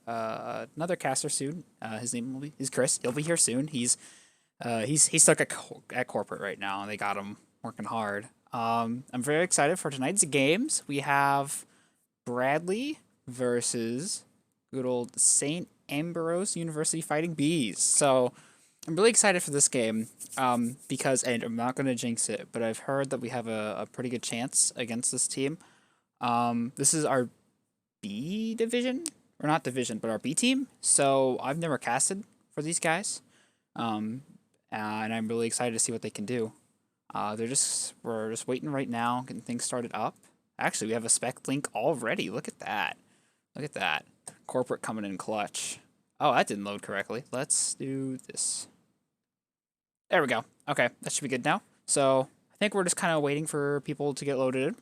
another caster soon. His name will be is Chris. He'll be here soon. He's stuck at corporate right now, and they got him working hard. I'm very excited for tonight's games. We have Bradley versus good old Saint Ambrose University Fighting Bees. So I'm really excited for this game because, and I'm not going to jinx it, but I've heard that we have a pretty good chance against this team. This is our B division, or not division, but our B team. So I've never casted for these guys, and I'm really excited to see what they can do. We're just waiting right now, getting things started up. Actually, we have a spec link already. Look at that. Look at that. Corporate coming in clutch. Oh, that didn't load correctly. Let's do this. There we go. Okay, that should be good now. So I think we're just kind of waiting for people to get loaded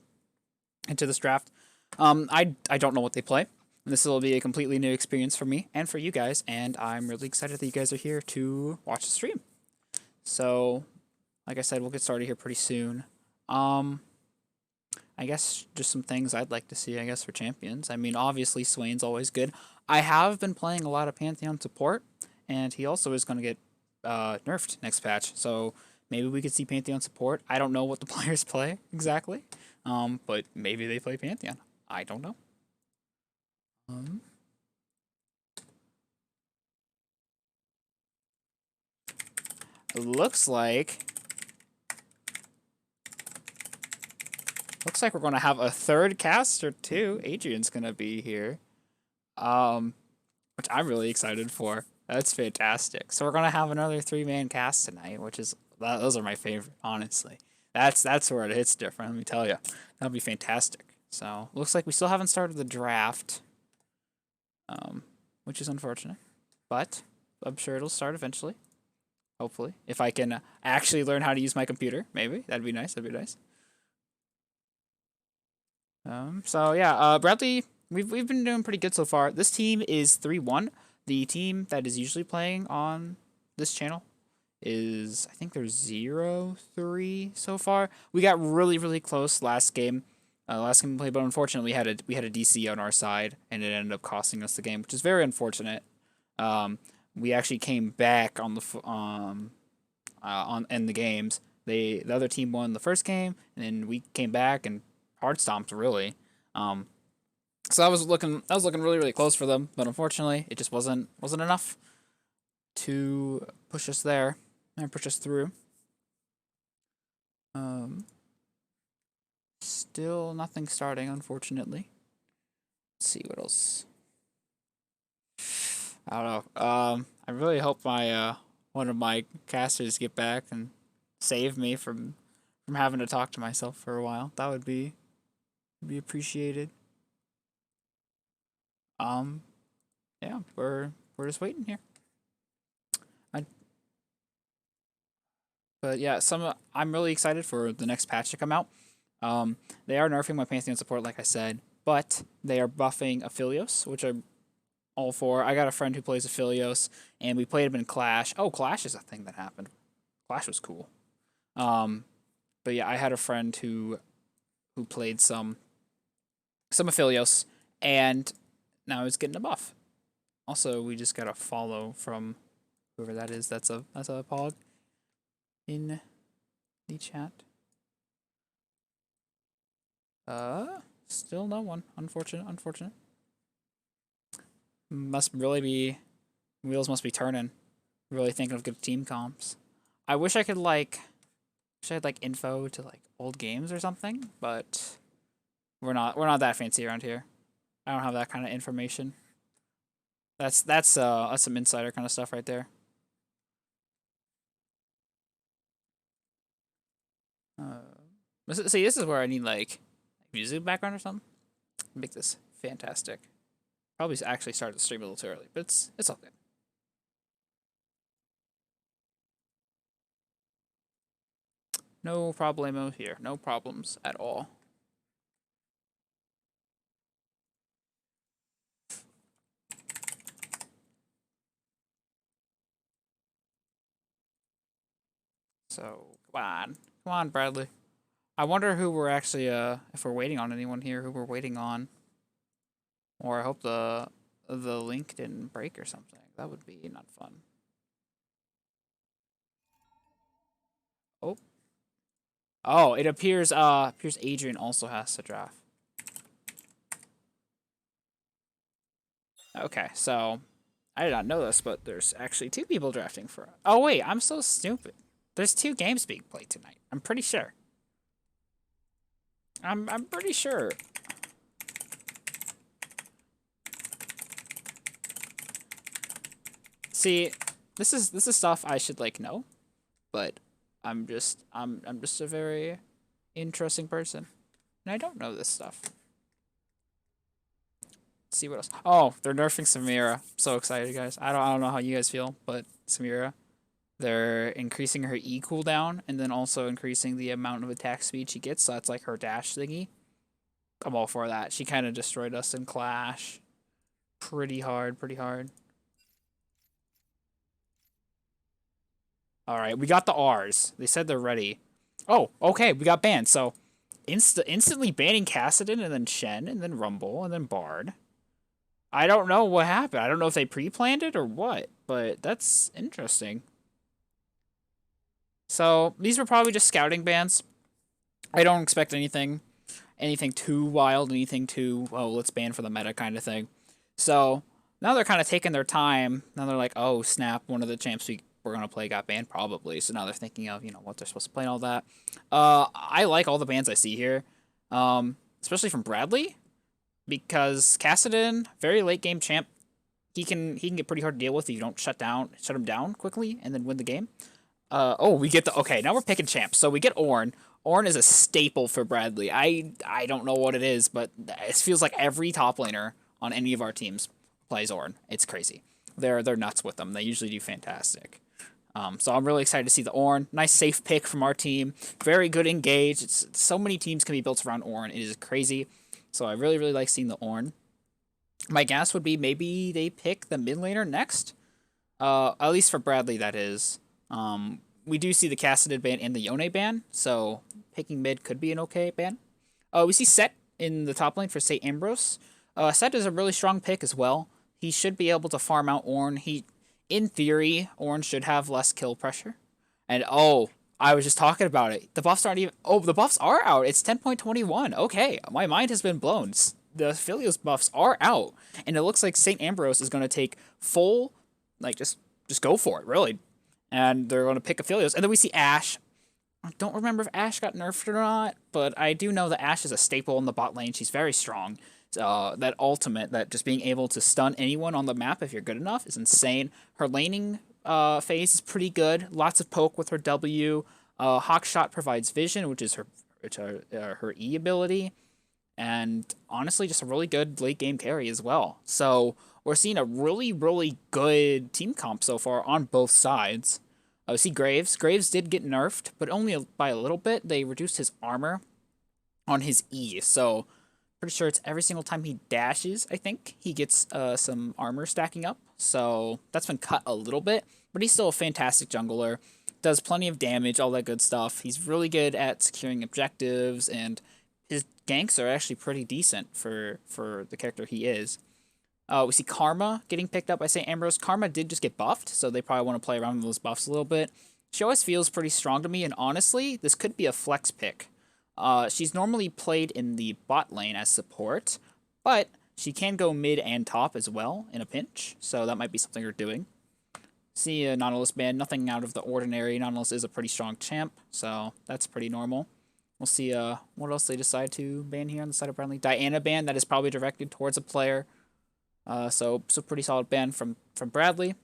into this draft. I don't know what they play. This will be a completely new experience for me and for you guys, and I'm really excited that you guys are here to watch the stream. So, like I said, we'll get started here pretty soon. I guess just some things I'd like to see, I guess, for champions. I mean, obviously, Swain's always good. I have been playing a lot of Pantheon support, and he also is going to get nerfed next patch. So maybe we could see Pantheon support. I don't know what the players play exactly, but maybe they play Pantheon. I don't know. It looks like we're going to have a third caster too. Adrian's going to be here, which I'm really excited for. That's fantastic. So we're going to have another 3-man cast tonight, which is those are my favorite, honestly. That's where it hits different. Let me tell you, that'll be fantastic. So looks like we still haven't started the draft, which is unfortunate, but I'm sure it'll start eventually. Hopefully, if I can actually learn how to use my computer, maybe that'd be nice. That'd be nice. So yeah, Bradley, we've been doing pretty good so far. This team is 3-1. The team that is usually playing on this channel is, I think they're 0-3 so far. We got really close last game. Last game we played, but unfortunately we had a DC on our side, and it ended up costing us the game, which is very unfortunate. We actually came back on the on in the games. The other team won the first game, and then we came back and hard stomped really. So that was looking really close for them, but unfortunately it just wasn't enough to push us there and push us through. Still nothing starting, unfortunately. Let's see what else. I don't know. I really hope my one of my casters get back and save me from having to talk to myself for a while. That would be appreciated. Yeah, we're just waiting here. But yeah, I'm really excited for the next patch to come out. They are nerfing my Pantheon support, like I said, but they are buffing Aphelios, which I'm all for. I got a friend who plays Aphelios, and we played him in Clash. Oh, Clash is a thing that happened. Clash was cool. But yeah, I had a friend who played some Aphelios, and now he's getting a buff. Also, we just got a follow from whoever that is. That's a pog in the chat. Still no one. Unfortunate. Must really be, wheels must be turning. Really thinking of good team comps. I wish I could like info to like old games or something, but we're not that fancy around here. I don't have that kind of information. That's some insider kind of stuff right there. See, this is where I need like music background or something. Make this fantastic. Probably actually started the stream a little too early, but it's all good. No problemo here. No problems at all. So come on, Bradley. I wonder who we're actually if we're waiting on anyone here. Who we're waiting on, or I hope the the link didn't break or something. That would be not fun. Oh. Oh, it appears Adrian also has to draft. Okay, so I did not know this, but there's actually 2 people drafting for. Oh wait, I'm so stupid. There's 2 games being played tonight. I'm pretty sure. I'm pretty sure. See, this is stuff I should like know, but I'm just a very interesting person, and I don't know this stuff. Let's see what else. Oh, they're nerfing Samira. So excited, guys. I don't know how you guys feel, but Samira, they're increasing her E cooldown and then also increasing the amount of attack speed she gets. So that's like her dash thingy. I'm all for that. She kind of destroyed us in Clash. Pretty hard, pretty hard. All right, we got the R's. They said they're ready. Oh, okay, we got banned. So instantly banning Cassidon and then Shen and then Rumble and then Bard. I don't know what happened. I don't know if they pre-planned it or what, but that's interesting. So these were probably just scouting bans. I don't expect anything too wild, anything too, oh, let's ban for the meta kind of thing. So now they're kind of taking their time. Now they're like, oh, snap, one of the champs we're going to play got banned probably. So now they're thinking of, what they're supposed to play and all that. I like all the bans I see here, especially from Bradley, because Cassidon, very late game champ. He can get pretty hard to deal with if you don't shut him down quickly and then win the game. We get okay, now we're picking champs. So we get Ornn. Ornn is a staple for Bradley. I don't know what it is, but it feels like every top laner on any of our teams plays Ornn. It's crazy. They're nuts with them. They usually do fantastic. So I'm really excited to see the Ornn. Nice safe pick from our team. Very good engage. So many teams can be built around Ornn. It is crazy. So I really, really like seeing the Ornn. My guess would be maybe they pick the mid laner next. At least for Bradley, that is. We do see the Cassidon ban and the Yone ban, so picking mid could be an okay ban. We see Set in the top lane for, say, Ambrose. Set is a really strong pick as well. He should be able to farm out Ornn. In theory, Ornn should have less kill pressure. And, I was just talking about it. The buffs aren't even... Oh, the buffs are out. It's 10.21. Okay, my mind has been blown. The Philios buffs are out. And it looks like St. Ambrose is going to take full... just go for it, really. And they're going to pick Aphelios. And then we see Ashe. I don't remember if Ashe got nerfed or not, but I do know that Ashe is a staple in the bot lane. She's very strong. That ultimate, that just being able to stun anyone on the map if you're good enough, is insane. Her laning phase is pretty good. Lots of poke with her W. Hawkshot provides vision, which is her E ability. And honestly, just a really good late game carry as well. So we're seeing a really, really good team comp so far on both sides. We see Graves. Graves did get nerfed, but only by a little bit. They reduced his armor on his E. So pretty sure it's every single time he dashes, I think, he gets some armor stacking up. So that's been cut a little bit, but he's still a fantastic jungler. Does plenty of damage, all that good stuff. He's really good at securing objectives, and his ganks are actually pretty decent for the character he is. We see Karma getting picked up by St. Ambrose. Karma did just get buffed, so they probably want to play around with those buffs a little bit. She always feels pretty strong to me, and honestly, this could be a flex pick. She's normally played in the bot lane as support, but she can go mid and top as well in a pinch, so that might be something they're doing. See a Nautilus ban, nothing out of the ordinary. Nautilus is a pretty strong champ, so that's pretty normal. We'll see what else they decide to ban here on the side of Bradley. Diana ban, that is probably directed towards a player. So pretty solid ban from Bradley.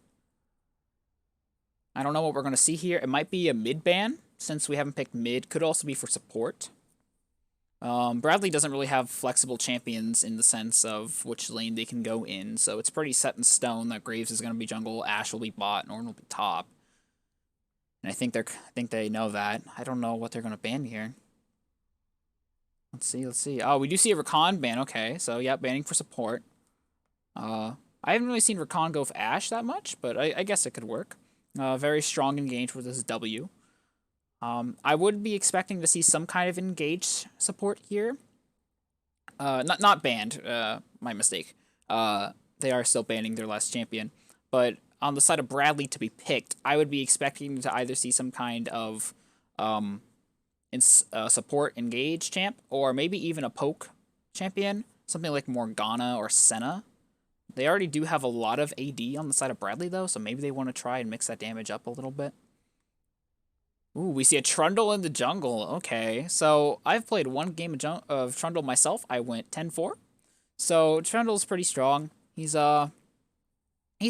I don't know what we're going to see here. It might be a mid ban, since we haven't picked mid. Could also be for support. Bradley doesn't really have flexible champions in the sense of which lane they can go in, so it's pretty set in stone that Graves is going to be jungle, Ashe will be bot, and Ornn will be top. And I think they know that. I don't know what they're going to ban here. Let's see. Oh, we do see a Rakan ban. Okay, so yeah, banning for support. I haven't really seen Rakan go with Ashe that much, but I guess it could work. Very strong engage with his W. I would be expecting to see some kind of engage support here. Not banned. My mistake. they are still banning their last champion. But on the side of Bradley to be picked, I would be expecting to either see some kind of support engage champ, or maybe even a poke champion, something like Morgana or Senna. They already do have a lot of AD on the side of Bradley, though, so maybe they want to try and mix that damage up a little bit. Ooh, we see a Trundle in the jungle. Okay, so I've played one game of Trundle myself. I went 10-4. So Trundle's pretty strong. He's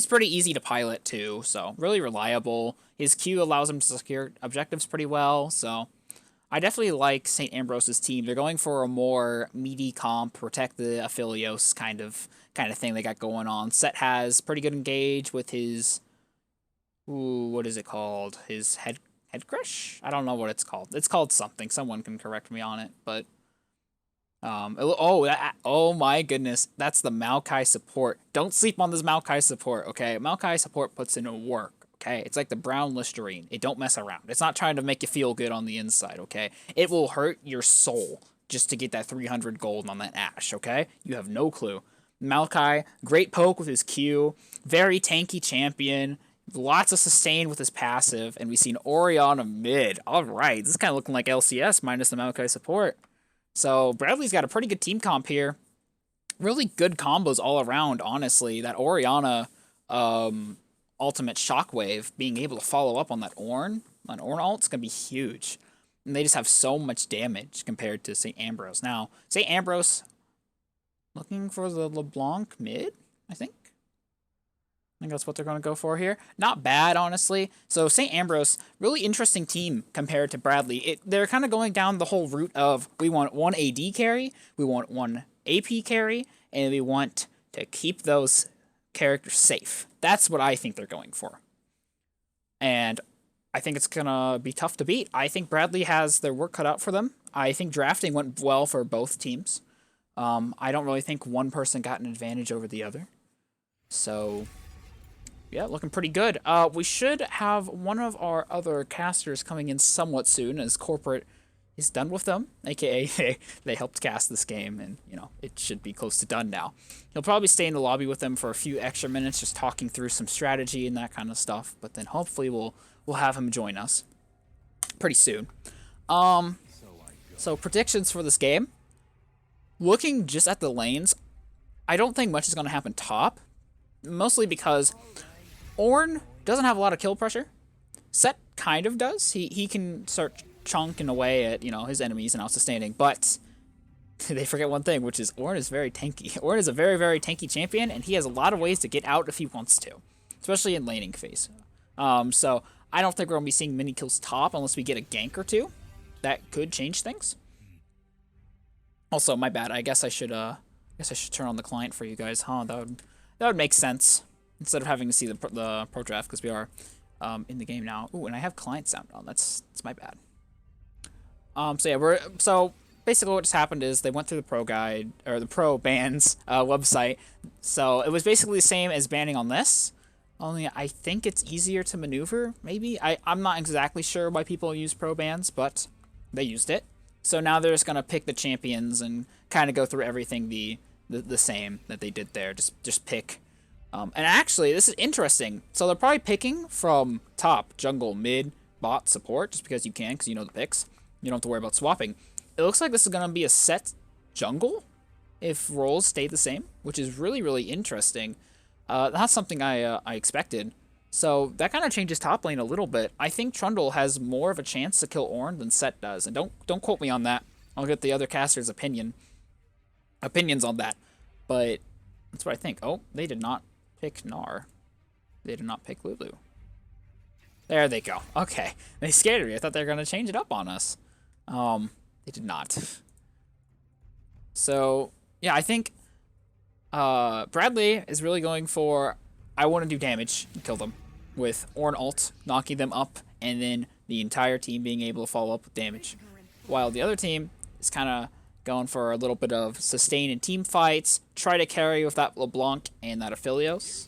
pretty easy to pilot too, so really reliable. His Q allows him to secure objectives pretty well, so I definitely like St. Ambrose's team. They're going for a more meaty comp, protect the Aphelios kind of thing they got going on. Set has pretty good engage with his, ooh, what is it called? His head crush? I don't know what it's called. It's called something. Someone can correct me on it, but oh my goodness, that's the Maokai support. Don't sleep on this Maokai support, okay? Maokai support puts in work, okay? It's like the brown Listerine. It don't mess around. It's not trying to make you feel good on the inside, okay? It will hurt your soul just to get that 300 gold on that Ashe, okay? You have no clue. Maokai, great poke with his Q, very tanky champion, lots of sustain with his passive, and we've seen Orianna mid. All right, this is kind of looking like LCS minus the Maokai support. So Bradley's got a pretty good team comp here. Really good combos all around, honestly. That Orianna ultimate shockwave, being able to follow up on that Ornn ult, is going to be huge. And they just have so much damage compared to St. Ambrose. Now, St. Ambrose looking for the LeBlanc mid, I think. I think that's what they're going to go for here. Not bad, honestly. So St. Ambrose, really interesting team compared to Bradley. They're kind of going down the whole route of we want one AD carry, we want one AP carry, and we want to keep those characters safe. That's what I think they're going for. And I think it's going to be tough to beat. I think Bradley has their work cut out for them. I think drafting went well for both teams. I don't really think one person got an advantage over the other. So yeah, looking pretty good. We should have one of our other casters coming in somewhat soon, as corporate is done with them, aka they helped cast this game, and you know it should be close to done now. He'll probably stay in the lobby with them for a few extra minutes, just talking through some strategy and that kind of stuff. But then hopefully we'll have him join us pretty soon. So predictions for this game. Looking just at the lanes, I don't think much is going to happen top, mostly because Ornn doesn't have a lot of kill pressure. Set kind of does. He can start chunking away at, you know, his enemies and out-sustaining, but they forget one thing, which is Ornn is very tanky. Ornn is a very, very tanky champion, and he has a lot of ways to get out if he wants to, especially in laning phase. So I don't think we're going to be seeing many kills top unless we get a gank or two. That could change things. Also, my bad. I guess I should turn on the client for you guys, huh? That would make sense instead of having to see the pro draft, because we are in the game now. Ooh, and I have client sound on. That's my bad. So basically what just happened is they went through the pro guide, or the pro bans website. So it was basically the same as banning on this, only I think it's easier to maneuver. Maybe I'm not exactly sure why people use pro bans, but they used it. So now they're just gonna pick the champions and kind of go through everything the same that they did there. Just pick. And actually, this is interesting. So they're probably picking from top, jungle, mid, bot, support, just because you can, because you know the picks. You don't have to worry about swapping. It looks like this is gonna be a set jungle if roles stay the same, which is really, really interesting. That's something I expected. So that kind of changes top lane a little bit. I think Trundle has more of a chance to kill Ornn than Set does, and don't quote me on that. I'll get the other caster's opinions on that, but that's what I think. Oh, they did not pick Gnar. They did not pick Lulu. There they go. Okay, they scared me. I thought they were gonna change it up on us. They did not. So yeah, I think Bradley is really going for, I want to do damage and kill them with Ornn ult, knocking them up, and then the entire team being able to follow up with damage. While the other team is kind of going for a little bit of sustain in team fights, try to carry with that LeBlanc and that Aphelios.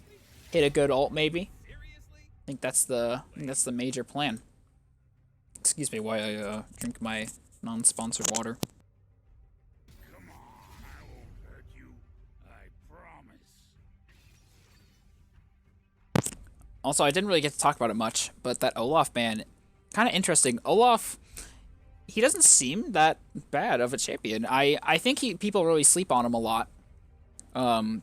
Hit a good ult maybe. I think that's the major plan. Excuse me while I drink my non-sponsored water. Also, I didn't really get to talk about it much, but that Olaf ban, kind of interesting. Olaf, he doesn't seem that bad of a champion. I think people really sleep on him a lot.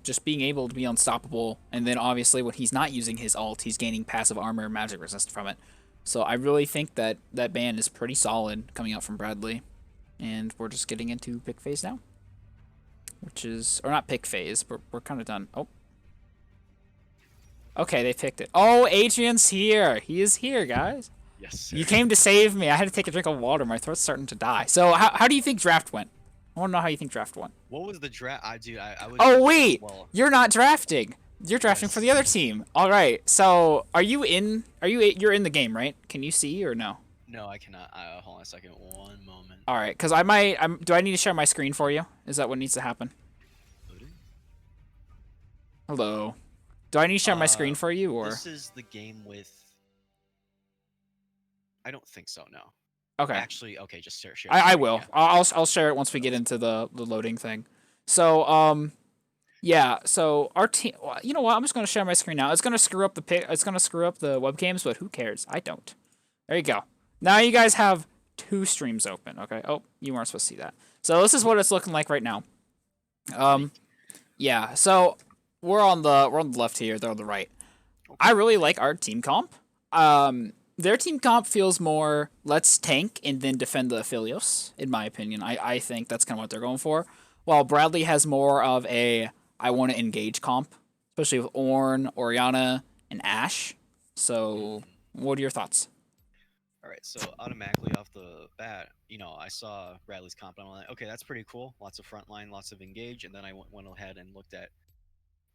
Just being able to be unstoppable, and then obviously when he's not using his ult, he's gaining passive armor and magic resist from it. So I really think that that ban is pretty solid coming out from Bradley. And we're just getting into pick phase now. Which is, or not pick phase, but we're kind of done. Oh. Okay, they picked it. Oh, Adrian's here. He is here, guys. Yes, sir. You came to save me. I had to take a drink of water. My throat's starting to die. So how do you think draft went? I want to know how you think draft went. What was the draft? I was. Oh, wait. Well, You're not drafting. You're drafting for the other team. All right. So are you in? You're in the game, right? Can you see or no? no, I cannot. Hold on a second. One moment. All right. Because do I need to share my screen for you? Is that what needs to happen? Loading? Hello. Do I need to share my screen for you or? This is the game with. I don't think so. No. Okay. Actually, okay. Just share. I screen, will. yeah. I'll share it once we get into the loading thing. So yeah. So our team. You know what? I'm just gonna share my screen now. It's gonna screw up the It's gonna screw up the webcams, but who cares? I don't. There you go. Now you guys have 2 streams open. Okay. Oh, you weren't supposed to see that. So this is what it's looking like right now. Yeah. So we're on the left here. They're on the right. I really like our team comp. Their team comp feels more let's tank and then defend the Aphelios, in my opinion. I think that's kind of what they're going for. While Bradley has more of a I want to engage comp, especially with Ornn, Orianna, and Ashe. So, what are your thoughts? All right. So automatically off the bat, I saw Bradley's comp, and I'm like, okay, that's pretty cool. Lots of frontline, lots of engage, and then I went ahead and looked at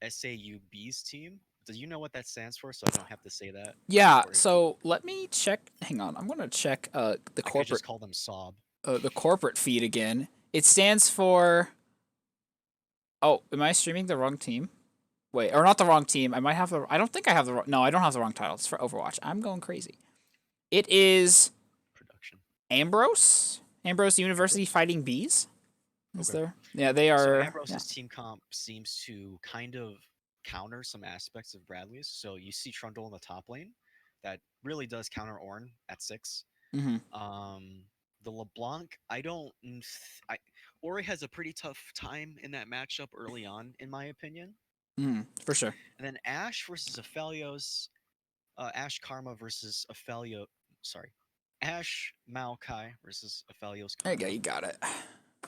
SAUB's team. Do you know what that stands for? So I don't have to say that. Yeah. So let me check. Hang on. I'm gonna check the I could corporate just call them Sob. the corporate feed again. It stands for. Oh, am I streaming the wrong team? Wait, or not the wrong team. I might have the. I don't think I have the. No, I don't have the wrong title. It's for Overwatch. I'm going crazy. It is Production. Ambrose. Ambrose University Fighting Bees. Is Okay. there? Yeah, they are. So Ambrose's Yeah. team comp seems to kind of counter some aspects of Bradley's. So you see Trundle in the top lane, that really does counter Ornn at 6. Mm-hmm. The LeBlanc, I don't. I Ori has a pretty tough time in that matchup early on, in my opinion. Mm-hmm. For sure. And then Ashe versus Aphelios, Ashe Karma versus Aphelio. Sorry, Ashe Maokai versus Aphelios There you Karma. go. You got it.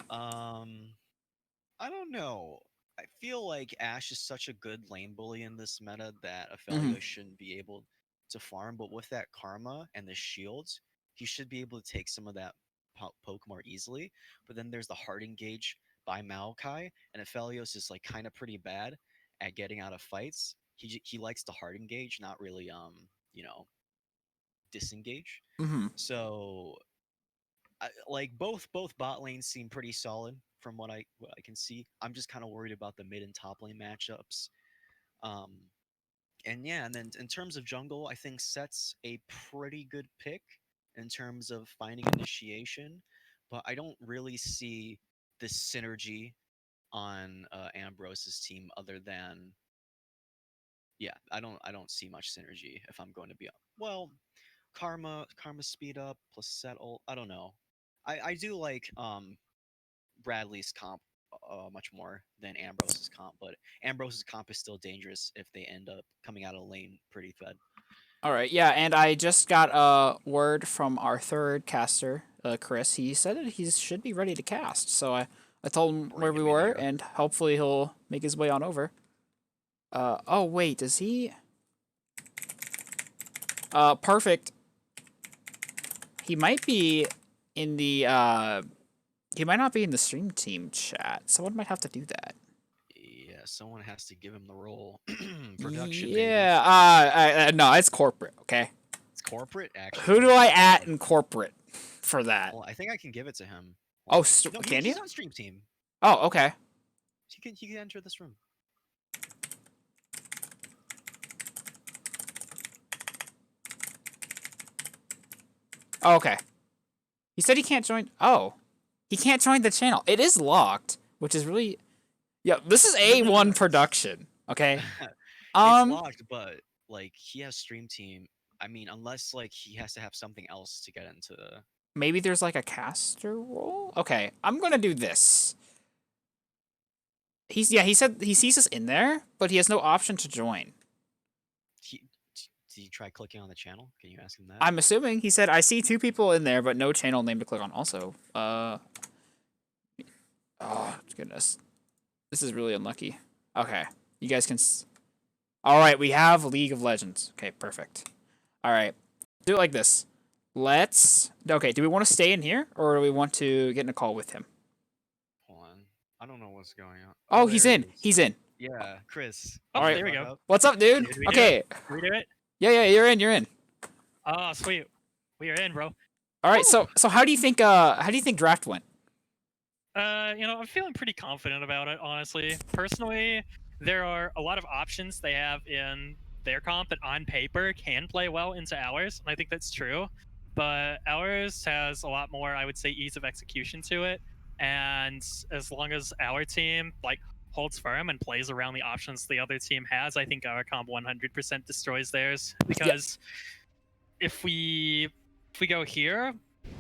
I don't know. I feel like Ashe is such a good lane bully in this meta that Mm-hmm. Aphelios shouldn't be able to farm, but with that Karma and the shields, he should be able to take some of that poke more easily. But then there's the hard engage by Maokai, and Aphelios is like kind of pretty bad at getting out of fights. He likes to hard engage, not really you know disengage. Mm-hmm. So like both bot lanes seem pretty solid from what I can see. I'm just kind of worried about the mid and top lane matchups. Um, and yeah, and then in terms of jungle, I think Set's a pretty good pick in terms of finding initiation, but I don't really see this synergy on Ambrose's team other than yeah, I don't see much synergy if I'm going to be well. Karma speed up plus set ult. I don't know. I do like Bradley's comp much more than Ambrose's comp, but Ambrose's comp is still dangerous if they end up coming out of lane pretty fed. All right. Yeah, and I just got a word from our third caster, Chris. He said that he should be ready to cast. So I told him where Bring we him in were, here. and hopefully he'll make his way on over. Oh wait, does he? Perfect. He might be in the he might not be in the stream team chat. Someone might have to do that. Yeah, someone has to give him the role. Production, baby. Yeah. No, it's corporate. Okay. It's corporate, actually. Who do I at in corporate for that? Well, I think I can give it to him. Oh, No, can you? he's on stream team. Oh, okay. He can enter this room. Oh, okay. He said he can't join. Oh, he can't join the channel. It is locked, which is really. Yeah, this is A1 production. Okay. It's locked, but like he has stream team. I mean, unless like he has to have something else to get into. Maybe there's like a caster role? Okay, I'm gonna do this. He said he sees us in there, but he has no option to join. Did you try clicking on the channel? Can you ask him that? I'm assuming he said I see 2 people in there, but no channel name to click on. Also, oh goodness, this is really unlucky. Okay, you guys can. All right, we have League of Legends. Okay, perfect. All right, do it like this. Okay, do we want to stay in here or do we want to get in a call with him? Hold on. I don't know what's going on. Oh, he's there in. it is. He's in. Yeah, Chris. Oh, All right. there we go. What's up, dude? Did we do Okay. it? Did we do it? Yeah, you're in. You're in. Oh, sweet. We are in, bro. All right. So how do you think draft went? I'm feeling pretty confident about it, honestly. Personally, there are a lot of options they have in their comp that on paper can play well into ours, and I think that's true. But ours has a lot more, I would say, ease of execution to it. And as long as our team holds firm and plays around the options the other team has, I think our comp 100% destroys theirs. Because if we go here,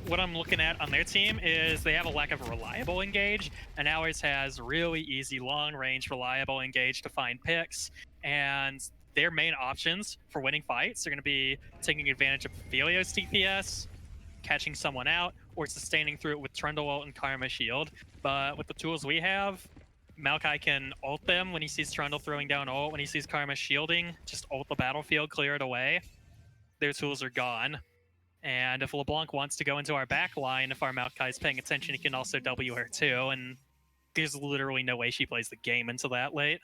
what I'm looking at on their team is they have a lack of reliable engage, and ours has really easy long-range reliable engage to find picks, and their main options for winning fights are going to be taking advantage of Aphelios TPS, catching someone out, or sustaining through it with Trundle ult and Karma Shield. But with the tools we have, Maokai can ult them when he sees Trundle throwing down ult, when he sees Karma shielding, just ult the battlefield, clear it away. Their tools are gone. And if LeBlanc wants to go into our back line, if our Maokai is paying attention, he can also W her too, and there's literally no way she plays the game until that late.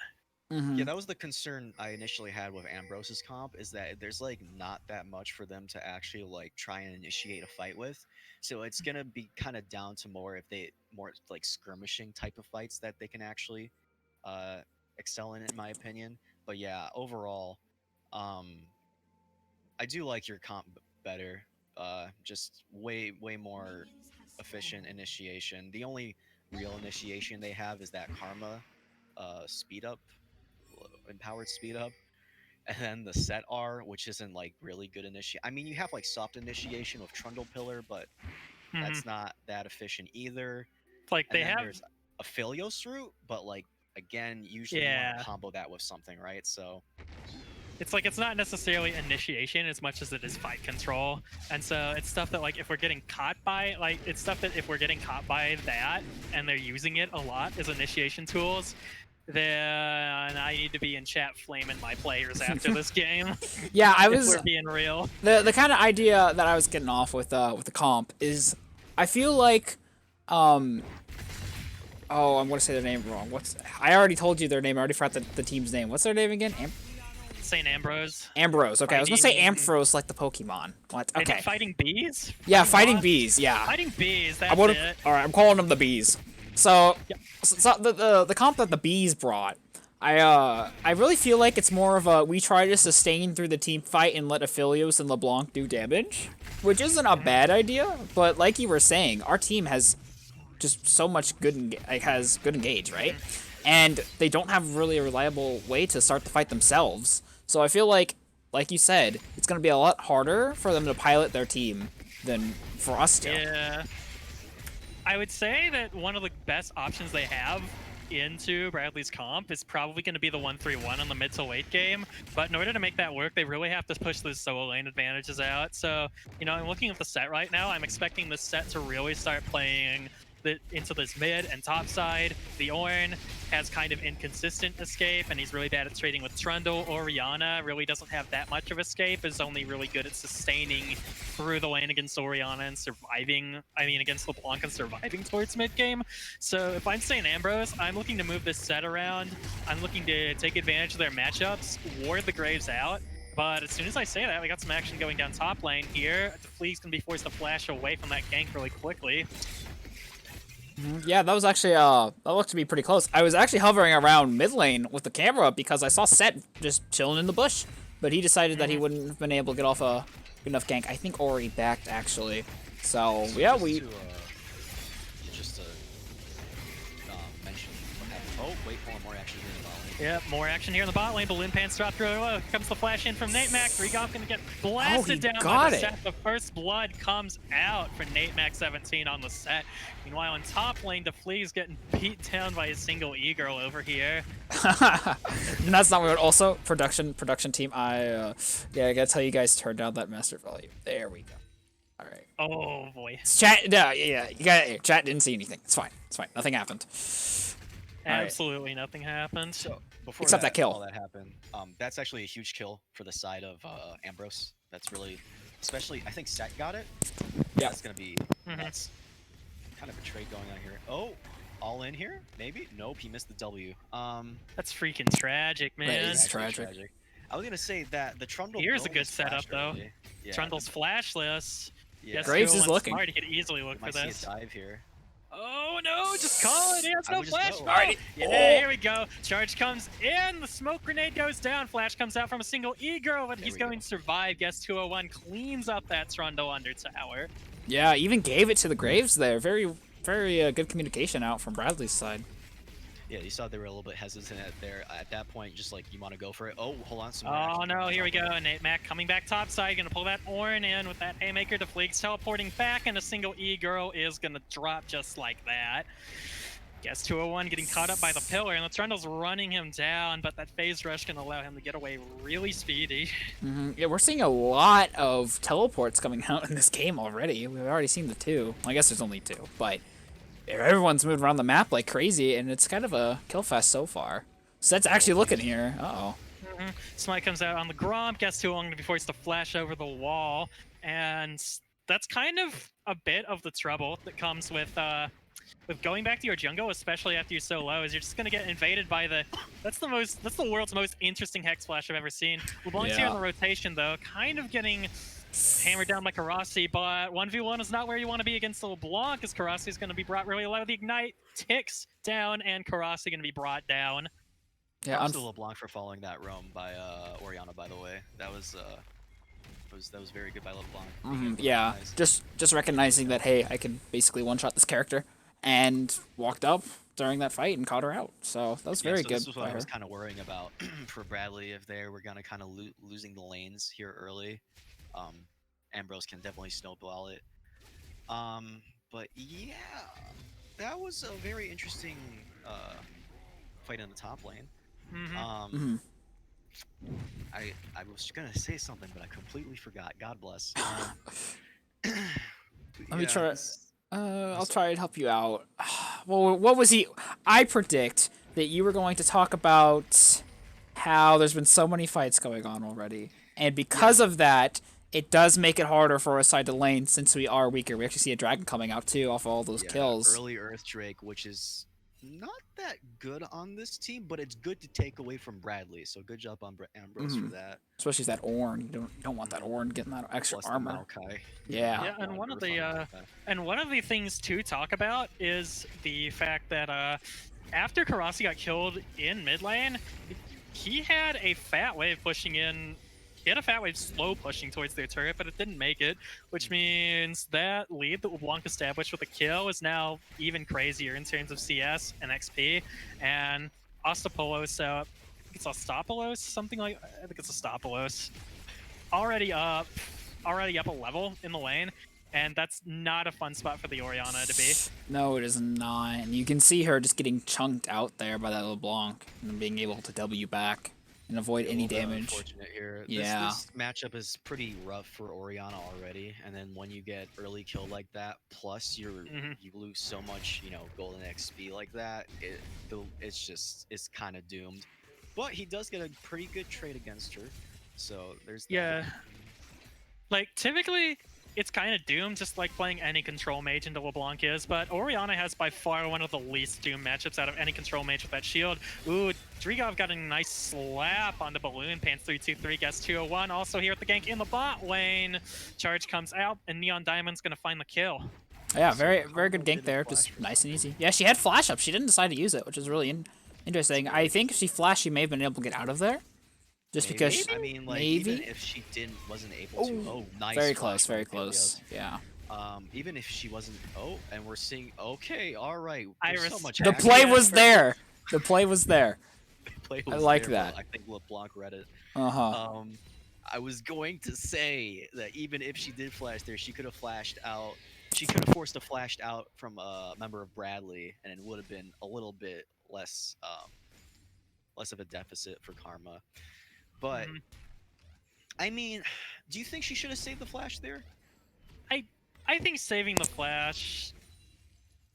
Yeah, that was the concern I initially had with Ambrose's comp, is that there's not that much for them to actually try and initiate a fight with. So it's gonna be kind of down to more skirmishing type of fights that they can actually excel in my opinion. But yeah, overall, I do like your comp better. Just way more efficient initiation. The only real initiation they have is that Karma speed up, empowered speed up, and then the set R, which isn't really good initiation. I mean, you have soft initiation with Trundle Pillar, but that's not that efficient either. They have there's Aphelios route, but again, usually you want to combo that with something, right? So it's not necessarily initiation as much as it is fight control, and so it's stuff that if we're getting caught by that and they're using it a lot as initiation tools, then I need to be in chat flaming my players after this game. Yeah, if we're being real. The kind of idea that I was getting off with the comp is I feel like I'm gonna say their name wrong. I already told you their name. I already forgot the team's name. What's their name again? St. Ambrose. Ambrose. Okay, I was gonna say Ambrose like the Pokemon. What? Okay. Fighting bees? Yeah, fighting bees. Yeah. Fighting bees. That's it. All right, I'm calling them the bees. So the comp that the bees brought, I really feel like it's more of a we try to sustain through the team fight and let Aphelios and LeBlanc do damage, which isn't a bad idea. But like you were saying, our team has just so much good engage, right? And they don't have really a reliable way to start the fight themselves. So I feel like you said, it's gonna be a lot harder for them to pilot their team than for us to. Yeah. I would say that one of the best options they have into Bradley's comp is probably going to be the 1-3-1 on the mid to late game, but in order to make that work, they really have to push those solo lane advantages out. So, I'm looking at the set right now. I'm expecting this set to really start playing into this mid and top side. The Ornn has kind of inconsistent escape, and he's really bad at trading with Trundle. Orianna really doesn't have that much of escape, is only really good at sustaining through the lane against Orianna and surviving, against LeBlanc and surviving towards mid game. So if I'm St. Ambrose, I'm looking to move this set around. I'm looking to take advantage of their matchups, ward the Graves out. But as soon as I say that, we got some action going down top lane here. The Flea's going to be forced to flash away from that gank really quickly. Yeah, that was actually that looked to be pretty close. I was actually hovering around mid lane with the camera because I saw Set just chilling in the bush, but he decided that he wouldn't have been able to get off a good enough gank. I think Ori backed actually. So yeah, mention what happened. Oh wait, hold on, more actually in the ball lane. Yep, more action here in the bot lane. Balloon Pants dropped really low. Here comes the flash in from NateMac. Drigov gonna get blasted down by the set. The first blood comes out for NateMac17 on the set. Meanwhile, in top lane, DeFlea's getting beat down by ASingleEgirl over here. And that's not what. Also, production team. I gotta tell you guys, turn down that master volume. There we go. All right. Oh boy. Chat. No, yeah. You got chat. Didn't see anything. It's fine. It's fine. Nothing happened. Absolutely nothing happened. So before except that kill. all that happened, that's actually a huge kill for the side of Ambrose. That's really, especially I think Set got it. Yeah. That's gonna be that's kind of a trade going on here. Oh, all in here? Maybe? Nope. He missed the W. That's freaking tragic, man. That is tragic. I was gonna say that the Trundle. Here's a good setup though. Yeah, Trundle's flashless. Yeah. Graves is looking. Smart. He could easily look for See this. a dive here. Oh no, just call it. He has no flash. Alrighty. Yeah, here we go. Charge comes in. The smoke grenade goes down. Flash comes out from ASingleEgirl, but he's going to survive. Guess 201 cleans up that Trundle under tower. Yeah, even gave it to the Graves there. Very good communication out from Bradley's side. Yeah, you saw they were a little bit hesitant at that point, just like you want to go for it. Oh, hold on. Oh no, here we go. NateMac coming back topside, gonna pull that Ornn in with that haymaker. DeFlea's teleporting back, and ASingleEgirl is gonna drop just like that. Guess 201 getting caught up by the pillar, and the Trundle's running him down, but that phase rush can allow him to get away really speedy. Yeah, we're seeing a lot of teleports coming out in this game already. We've already seen the 2. Well, I guess there's only 2, but everyone's moving around the map like crazy, and it's kind of a kill fest so far. Set's actually looking here. Uh-oh. Smite comes out on the Gromp. Guess 201 going to be forced to flash over the wall, and that's kind of a bit of the trouble that comes with going back to your jungle, especially after you're so low, is you're just gonna get invaded by the. That's the world's most interesting hex flash I've ever seen. LeBlanc's here in the rotation though, kind of getting hammered down by Karasi, but 1v1 is not where you want to be against LeBlanc, as Karasi is going to be brought really low. The ignite ticks down, and Karasi going to be brought down. Yeah, I'm to LeBlanc for following that roam by Orianna, by the way. That was very good by LeBlanc. Yeah, just recognizing that, hey, I can basically one-shot this character, and walked up during that fight and caught her out. So that was very good. This was what I was kind of worrying about for Bradley, if they were gonna kind of losing the lanes here early. Ambrose can definitely snowball it. But yeah, that was a very interesting fight in the top lane. I was gonna say something, but I completely forgot. God bless. Let me try. I'll try and help you out. Well, what was he? I predict that you were going to talk about how there's been so many fights going on already, and because of that, it does make it harder for our side to lane since we are weaker. We actually see a dragon coming out too off all those kills. Early Earth Drake, which is not that good on this team, but it's good to take away from Bradley. So good job on Ambrose for that. Especially that Ornn. You don't want that Ornn getting that extra armor. Yeah, and one of the things to talk about is the fact that after Karasi got killed in mid lane, he had a fat wave pushing in. He had a fat wave slow pushing towards their turret, but it didn't make it, which means that lead that LeBlanc established with a kill is now even crazier in terms of CS and XP. And Ostopolos, I think it's Ostopolos, something like, I think it's Ostopolos, already up a level in the lane, and that's not a fun spot for the Orianna to be. No, it is not. And you can see her just getting chunked out there by that LeBlanc and being able to W back and avoid any damage. Unfortunate here. Yeah. This matchup is pretty rough for Orianna already, and then when you get early kill like that, plus you lose so much, golden XP like that, it's kind of doomed. But he does get a pretty good trade against her, so there's that. Yeah. Like typically, it's kind of doomed, just like playing any control mage into LeBlanc is, but Orianna has by far one of the least doomed matchups out of any control mage with that shield. Ooh, Drigov got a nice slap on the Balloon Pants 3-2-3, guess 201. Also here at the gank in the bot lane. Charge comes out, and NyanDiamond's going to find the kill. Yeah, very good gank there, just nice and easy. Yeah, she had flash up. She didn't decide to use it, which is really interesting. I think if she flashed, she may have been able to get out of there. Just because, I mean, like, maybe even if she wasn't able to. Oh, nice. Very close, very close. Yeah. Even if she wasn't. Oh, and we're seeing. Okay, all right. The play was there. The play was there. play I was like there, that. but I think LeBlanc read it. Uh-huh. I was going to say that even if she did flash there, she could have flashed out. She could have forced a flashed out from a member of Bradley, and it would have been a little bit less of a deficit for Karma. But Mhm. I mean, do you think she should have saved the flash there? I think saving the flash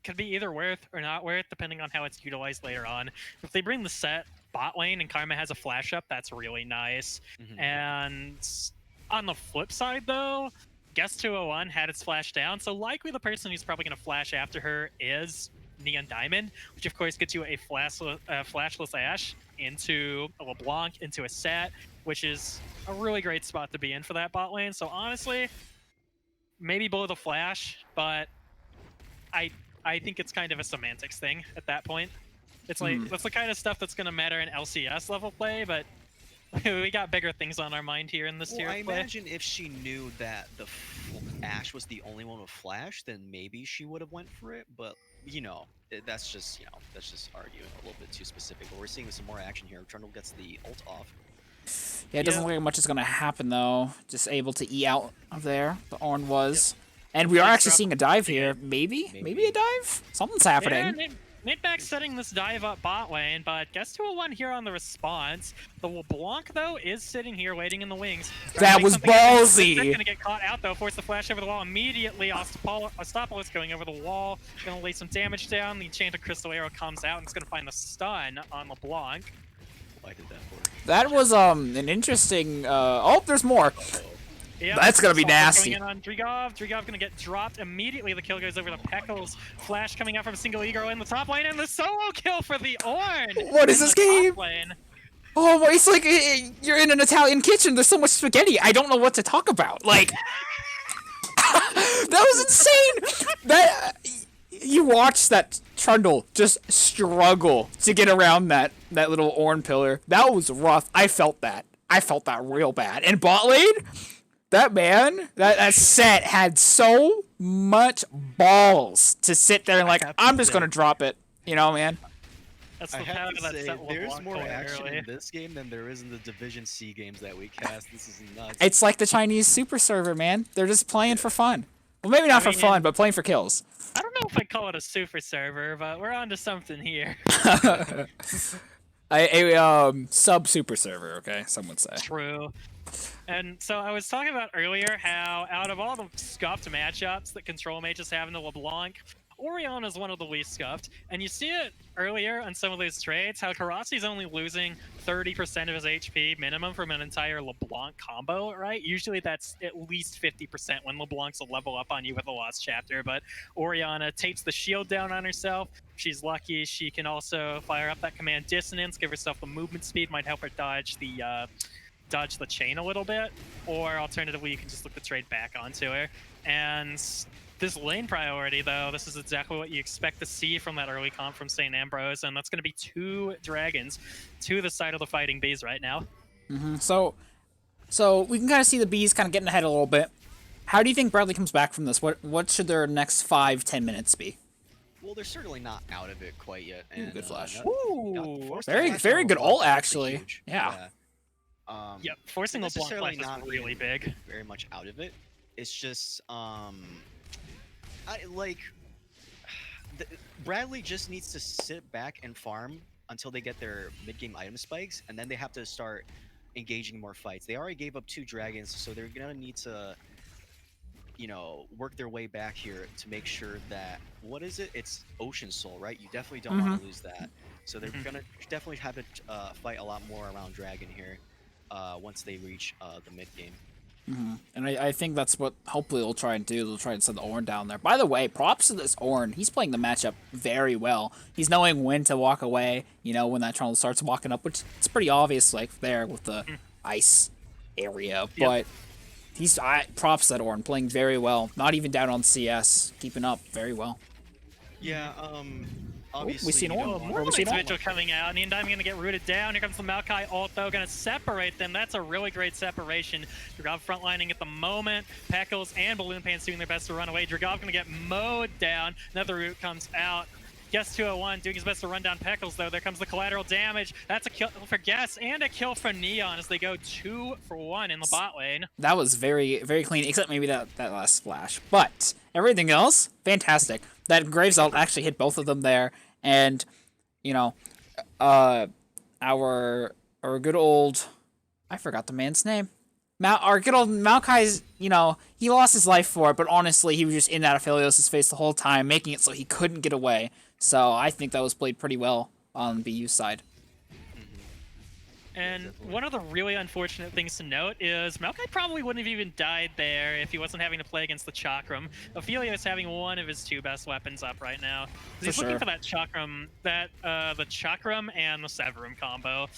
could be either worth or not worth, depending on how it's utilized later on. If they bring the set bot lane and Karma has a flash up, that's really nice. Mhm. And on the flip side, though, Guess 201 had its flash down, so likely the person who's probably going to flash after her is NyanDiamond, which of course gets you a flashless Ashe into a LeBlanc, into a set, which is a really great spot to be in for that bot lane. So honestly, maybe blow the flash, but I I think it's kind of a semantics thing at that point. It's like that's the kind of stuff that's going to matter in LCS level play, but we got bigger things on our mind here in this tier I of play. imagine if she knew that the Ashe was the only one with flash, then maybe she would have went for it. But that's just arguing a little bit too specific. But we're seeing some more action here. Trundle gets the ult off. Yeah, it doesn't look like much is going to happen, though. Just able to E out of there. The Ornn was. And we are actually seeing a dive here. Maybe a dive? Something's happening. Yeah, Nidback's setting this dive up bot lane, but Guess 201 here on the response. The LeBlanc, though, is sitting here waiting in the wings. That was ballsy! They're gonna get caught out, though. Force the flash over the wall immediately. Ostopolis going over the wall. Gonna lay some damage down. The Enchanted Crystal Arrow comes out and it's gonna find the stun on LeBlanc. Why did that for? That was an interesting... oh, there's more! Yep, That's gonna be nasty. Going in on Drigov. Drigov gonna get dropped immediately. The kill goes over to Peckles. Flash coming out from ASingleEgirl in the top lane, and the solo kill for the Ornn. What is this game? Oh, it's like you're in an Italian kitchen. There's so much spaghetti. I don't know what to talk about. Like, that was insane. That you watched that Trundle just struggle to get around that little Ornn pillar. That was rough. I felt that. I felt that real bad. And bot lane. That man, that set had so much balls to sit there and like, I'm just gonna drop it, man. That's the I have power to that say, set there's LeBlanc more going action early. in this game than there is in the Division C games that we cast. This is nuts. It's like the Chinese super server, man. They're just playing for fun. Well, maybe not for fun, but playing for kills. I don't know if I'd call it a super server, but we're onto something here. a sub super server, okay? Some would say. True. And so I was talking about earlier how out of all the scuffed matchups that Control Mages have in the LeBlanc, Orianna is one of the least scuffed. And you see it earlier on some of those trades, how Karasi's only losing 30% of his HP minimum from an entire LeBlanc combo, right? Usually that's at least 50% when LeBlanc's a level up on you with a Lost Chapter, but Orianna takes the shield down on herself. She's lucky. She can also fire up that Command Dissonance, give herself the movement speed, might help her dodge the chain a little bit, or alternatively you can just look to trade back onto her. And this lane priority, though, this is exactly what you expect to see from that early comp from St. Ambrose, and that's going to be 2 dragons to the side of the fighting bees right now. So we can kind of see the bees kind of getting ahead a little bit. How do you think Bradley comes back from this? What should their next 5-10 minutes be? Well, they're certainly not out of it quite yet. And, good flash. Very good ult, actually. Yeah. Yep, forcing a LeBlanc flash is really big. Very much out of it. It's just, Bradley just needs to sit back and farm until they get their mid-game item spikes, and then they have to start engaging more fights. They already gave up 2 dragons, so they're gonna need to, work their way back here to make sure that, what is it? It's Ocean Soul, right? You definitely don't want to lose that. So they're gonna definitely have to fight a lot more around Dragon here once they reach the mid-game. And I think that's what hopefully they'll try and do. They'll try and send the Ornn down there. By the way, props to this Ornn. He's playing the matchup very well. He's knowing when to walk away, when that Trundle starts walking up, which it's pretty obvious, like, there with the ice area. But he's props to that Ornn, playing very well. Not even down on CS. Keeping up very well. Yeah, obviously... we seen Ornn. More Vigil coming out. NyanDiamond gonna get rooted down. Here comes the Maokai ult, though. Gonna separate them. That's a really great separation. Drigov frontlining at the moment. Peckles and Balloon Pants doing their best to run away. Drigov gonna get mowed down. Another root comes out. Guess 201 doing his best to run down Peckles, though. There comes the collateral damage. That's a kill for Guess and a kill for Neon as they go 2 for 1 in the bot lane. That was very, very clean, except maybe that last splash. But everything else, fantastic. That Graves ult actually hit both of them there, and you know, our good old, I forgot the man's name. Our good old Maokai's, you know, he lost his life for it, but honestly, he was just in and out of Helios' face the whole time, making it so he couldn't get away. So I think that was played pretty well on BU's side. And one of the really unfortunate things to note is Maokai probably wouldn't have even died there if he wasn't having to play against the Chakram. Ophelia is having one of his 2 best weapons up right now. He's looking for that Chakram, the Chakram and the Severum combo.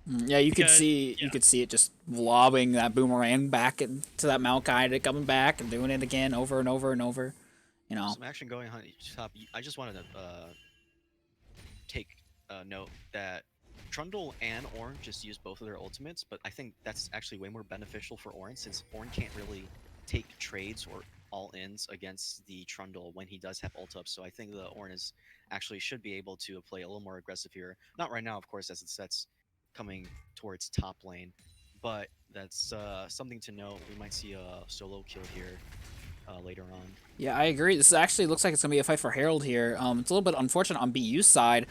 Yeah, you could see it just lobbing that boomerang back into that Maokai, coming back and doing it again over and over and over. You know. Some action going on top. I just wanted to take note that Trundle and Ornn just use both of their ultimates, but I think that's actually way more beneficial for Ornn since Ornn can't really take trades or all-ins against the Trundle when he does have ult up. So I think the Ornn is actually should be able to play a little more aggressive here. Not right now, of course, as the set's coming towards top lane, but that's something to note. We might see a solo kill here later on. Yeah, I agree. This actually looks like it's going to be a fight for Herald here. It's a little bit unfortunate on BU's side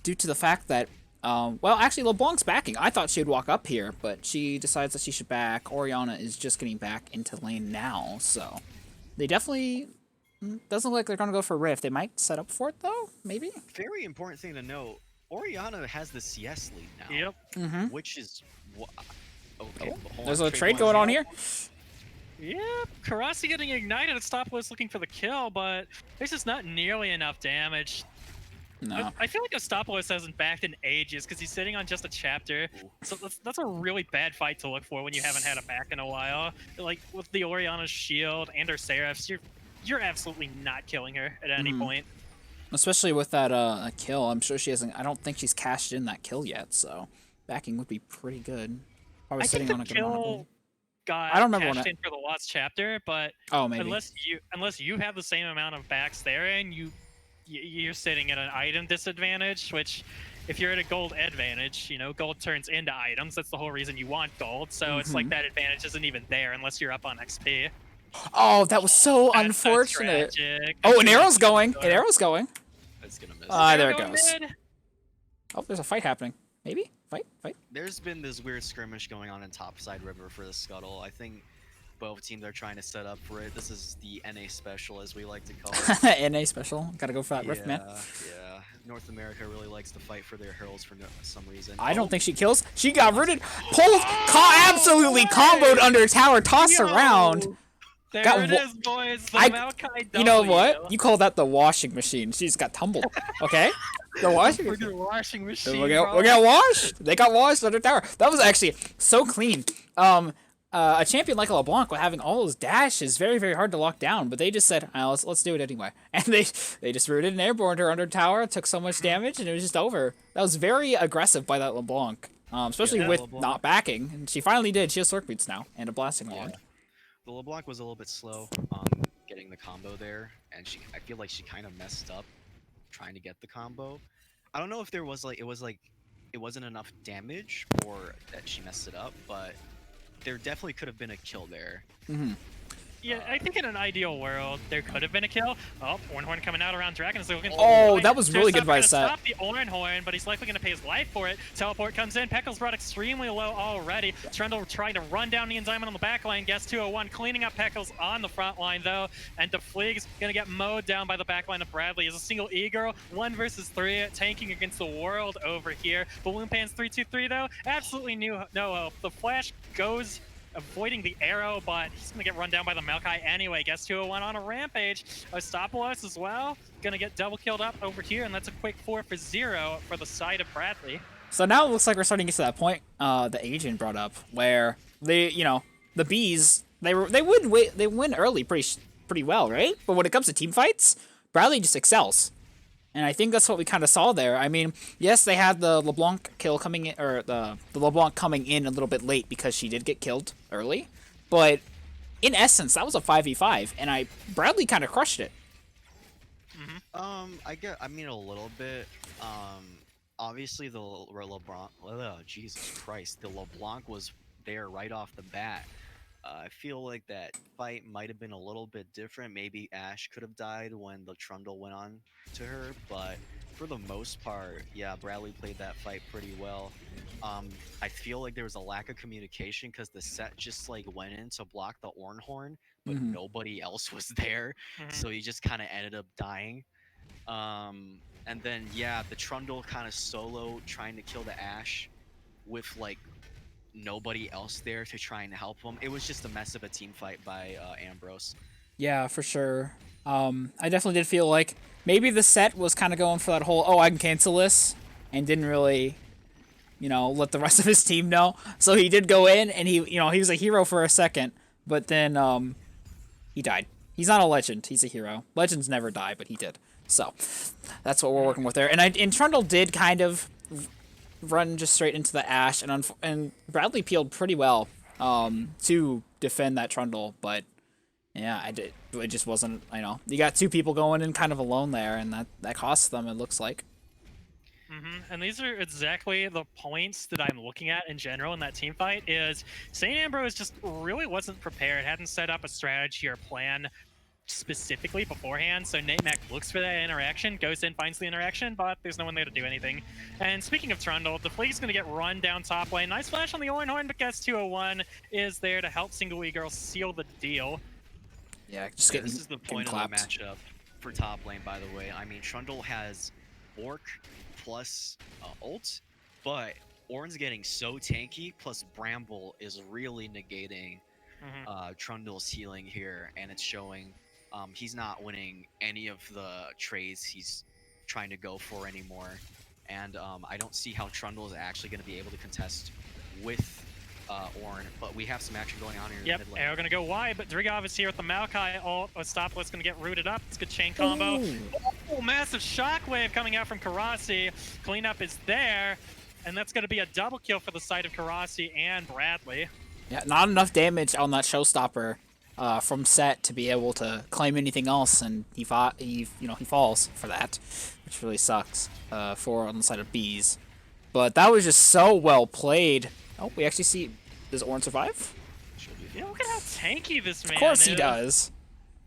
due to the fact that, well, actually, LeBlanc's backing. I thought she would walk up here, but she decides that she should back. Orianna is just getting back into lane now, so they definitely... Doesn't look like they're going to go for Rift. They might set up for it, though, maybe? Very important thing to note, Orianna has the CS lead now. Yep. Mm-hmm. Which is... Okay, There's a trade going on here. Yeah, Karasi getting ignited. Stopwatch looking for the kill, but there's just not nearly enough damage. No. I feel like Astopoulos hasn't backed in ages because he's sitting on just a chapter. So that's a really bad fight to look for when you haven't had a back in a while. Like with the Orianna's shield and her Seraphs, you're absolutely not killing her at any point. Especially with that kill. I'm sure she hasn't... I don't think she's cashed in that kill yet, so backing would be pretty good. Probably sitting on a good amount of gold. Got I don't remember cashed in for the last chapter, but maybe. unless you have the same amount of backs there and you're sitting at an item disadvantage, which if you're at a gold advantage, you know, gold turns into items. That's the whole reason you want gold. So it's like that advantage isn't even there unless you're up on XP. Oh, that was so unfortunate. So oh, an arrow's going. An arrow's going. That's gonna miss. There it goes. Oh, there's a fight happening. Maybe? Fight? There's been this weird skirmish going on in Topside River for the Scuttle. I think both teams are trying to set up for it. This is the NA special, as we like to call it. NA special. Gotta go for that Rift, man. Yeah. North America really likes to fight for their heralds for some reason. I don't think she kills. She got rooted. Pulled. Absolutely comboed under tower. Tossed around. There it is, boys. The Maokai W. You know what? You call that the washing machine. She just got tumbled. Okay? The washing machine. We got washed. They got washed under tower. That was actually so clean. A champion like a LeBlanc with having all those dashes, very, very hard to lock down, but they just said, let's do it anyway. And they just rooted and airborned her under tower, took so much damage, and it was just over. That was very aggressive by that LeBlanc, especially with LeBlanc not backing. And she finally did. She has Cirque Boots now and a blasting wand. The LeBlanc was a little bit slow getting the combo there, and I feel like she kind of messed up trying to get the combo. I don't know if there was it wasn't enough damage or that she messed it up, but there definitely could have been a kill there. Yeah, I think in an ideal world, there could have been a kill. Oh, Ornhorn coming out around Dragons. That was really good by the set. Stop the Ornhorn, but he's likely going to pay his life for it. Teleport comes in. Peckle's brought extremely low already. Trundle trying to run down NyanDiamond on the back line. Guess 201 cleaning up Peckles on the front line, though. And DeFleeg's going to get mowed down by the back line of Bradley. Is a single E-Girl, 1 versus 3, tanking against the world over here. Balloon Pan's 3-2-3, though. Absolutely no hope. The Flash goes avoiding the arrow, but he's gonna get run down by the Maokai anyway. Guess 201 on a rampage. Astopoulos as well. Gonna get double killed up over here, and that's a quick 4 for 0 for the side of Bradley. So now it looks like we're starting to get to that point the agent brought up, where the bees they win early pretty well, right? But when it comes to team fights, Bradley just excels. And I think that's what we kind of saw there. I mean, yes, they had the LeBlanc kill coming in, or the LeBlanc coming in a little bit late because she did get killed early. But in essence, that was a 5v5, and Bradley kind of crushed it. I mean a little bit. Obviously LeBlanc. Oh, Jesus Christ, the LeBlanc was there right off the bat. I feel like that fight might have been a little bit different. Maybe Ash could have died when the Trundle went on to her, but for the most part, yeah, Bradley played that fight pretty well. I feel like there was a lack of communication because the set just like went in to block the Ornhorn, but Mhm. nobody else was there, so he just kind of ended up dying. And then yeah, the Trundle kind of solo trying to kill the Ash with like nobody else there to try and help him. It was just a mess of a team fight by Ambrose. Yeah, for sure. I definitely did feel like maybe the set was kind of going for that whole, oh, I can cancel this, and didn't really, let the rest of his team know. So he did go in, and he was a hero for a second, but then he died. He's not a legend. He's a hero. Legends never die, but he did. So that's what we're working with there. And Trundle did kind of run just straight into the Ash, and Bradley peeled pretty well to defend that Trundle, but yeah, it just wasn't. You got two people going in kind of alone there, and that costs them. It looks like. And these are exactly the points that I'm looking at in general in that team fight. Is St. Ambrose just really wasn't prepared, hadn't set up a strategy or plan specifically beforehand. So Nate Mac looks for that interaction, goes in, finds the interaction, but there's no one there to do anything. And speaking of Trundle, the Fleet's going to get run down top lane. Nice flash on the Ornhorn, but Guess 201 is there to help SingleEgirl seal the deal. Yeah, just getting. This is the point of the matchup for top lane, by the way. I mean, Trundle has Orc plus ult, but Ornn's getting so tanky, plus Bramble is really negating Trundle's healing here, and it's showing he's not winning any of the trades he's trying to go for anymore. And I don't see how Trundle is actually going to be able to contest with Ornn, but we have some action going on here in the mid lane. Arrow going to go wide, but Drigov is here with the Maokai ult. Stoplift's going to get rooted up. It's a good chain combo. Oh, massive shockwave coming out from Karasi. Cleanup is there, and that's going to be a double kill for the side of Karasi and Bradley. Yeah, not enough damage on that showstopper from Set to be able to claim anything else, and he falls for that, which really sucks for on the side of Bees. But that was just so well played. Oh, we actually see. Does Ornn survive? Yeah, look at how tanky this man is. Of course he does.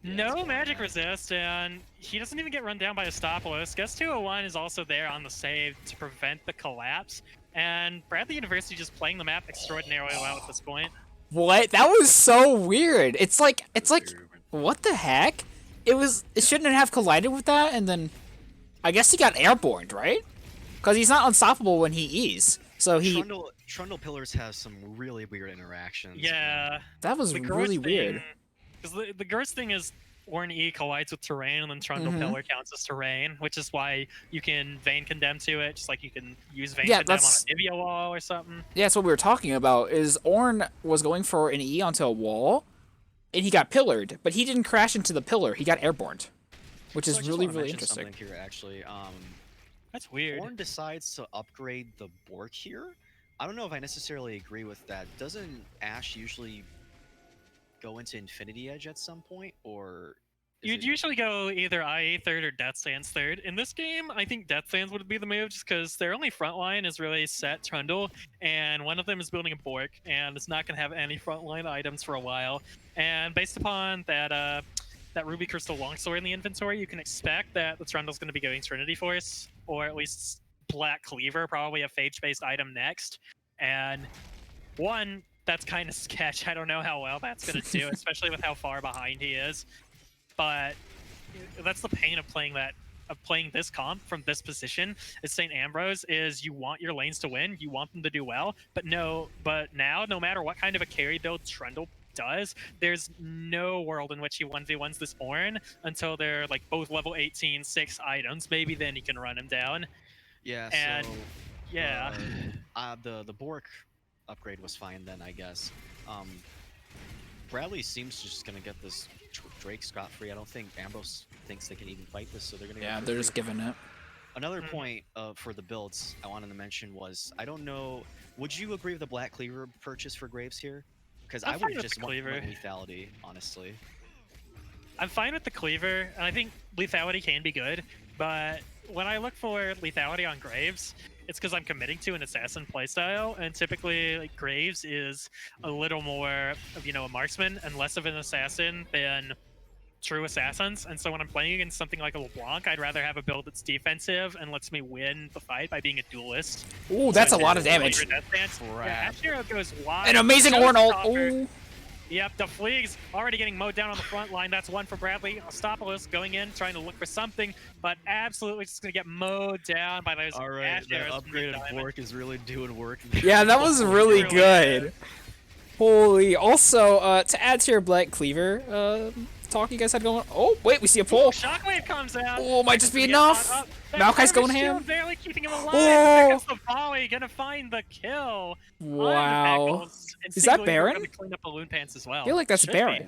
No magic resist, and he doesn't even get run down by Astopoulos. Guess 201 is also there on the save to prevent the collapse. And Bradley University just playing the map extraordinarily well at this point. What? That was so weird. It's like, what the heck? It shouldn't have collided with that, and then I guess he got airborne, right? Because he's not unstoppable when he E's. So Trundle Pillars has some really weird interactions. Yeah. That was really weird. Because the Gerst thing is Ornn E collides with terrain, and then Trundle Pillar counts as terrain, which is why you can Vayne Condemn to it, just like you can use Vayne Condemn on a Nivea wall or something. Yeah, that's what we were talking about, is Ornn was going for an E onto a wall, and he got pillared, but he didn't crash into the pillar, he got airborne, which is really interesting. Here, actually. That's weird. Ornn decides to upgrade the Bork here. I don't know if I necessarily agree with that. Doesn't Ash usually go into Infinity Edge at some point, or you'd usually go either IA third or Death Sands third. In this game, I think Death Sands would be the move, just because their only front line is really Set, Trundle, and one of them is building a Bork, and it's not going to have any frontline items for a while. And based upon that Ruby Crystal Longsword in the inventory, you can expect that the Trundle's going to be going Trinity Force, or at least Black Cleaver, probably a Phage-based item next. And one, that's kind of sketch. I don't know how well that's going to do, especially with how far behind he is. But that's the pain of playing this comp from this position. Is St. Ambrose is you want your lanes to win, you want them to do well, but now, no matter what kind of a carry build Trundle does, there's no world in which he 1v1s this Ornn until they're like both level 18, 6 items. Maybe then he can run him down. Yeah, and so yeah. The Bork upgrade was fine then, I guess. Bradley seems just gonna get this Drake scot-free. I don't think Ambrose thinks they can even fight this, so they're gonna. Yeah, they're just giving it. Another point for the builds I wanted to mention was, I don't know, would you agree with the Black Cleaver purchase for Graves here? Because I would have just went lethality, honestly. I'm fine with the cleaver, and I think lethality can be good, but when I look for lethality on Graves, it's because I'm committing to an assassin playstyle, and typically like, Graves is a little more of a marksman and less of an assassin than true assassins. And so when I'm playing against something like a LeBlanc, I'd rather have a build that's defensive and lets me win the fight by being a duelist. Ooh, that's a lot of damage. Yeah, Hero goes wide. An amazing Ornn ult. Ooh. Yep, the Fleeg's already getting mowed down on the front line. That's one for Bradley. Ostopolis going in, trying to look for something, but absolutely just going to get mowed down by those All right, that upgraded Bork is really doing work. Yeah, that was really good. Holy. Also, to add to your Black Cleaver talk you guys had going. Oh, wait, we see a pull. Shockwave comes out. Oh, might just be enough. Maokai's going ham. Barely keeping him alive. Oh. There's the volley, gonna find the kill. Wow. Is that Baron? Gonna clean up Balloon Pants as well. I feel like that's Should Baron.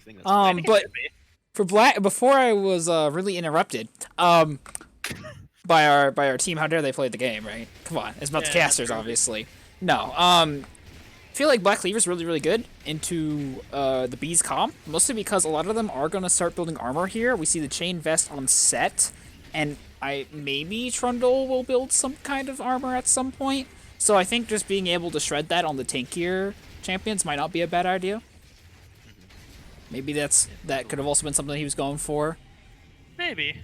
be. But for Black, before I was really interrupted, by our team, how dare they play the game, right? Come on, it's about the casters, obviously. No, I feel like Black Cleaver's really, really good into the Bees comp, mostly because a lot of them are going to start building armor here. We see the Chain Vest on set, and maybe Trundle will build some kind of armor at some point. So I think just being able to shred that on the tankier champions might not be a bad idea. Maybe that could have also been something he was going for. Maybe.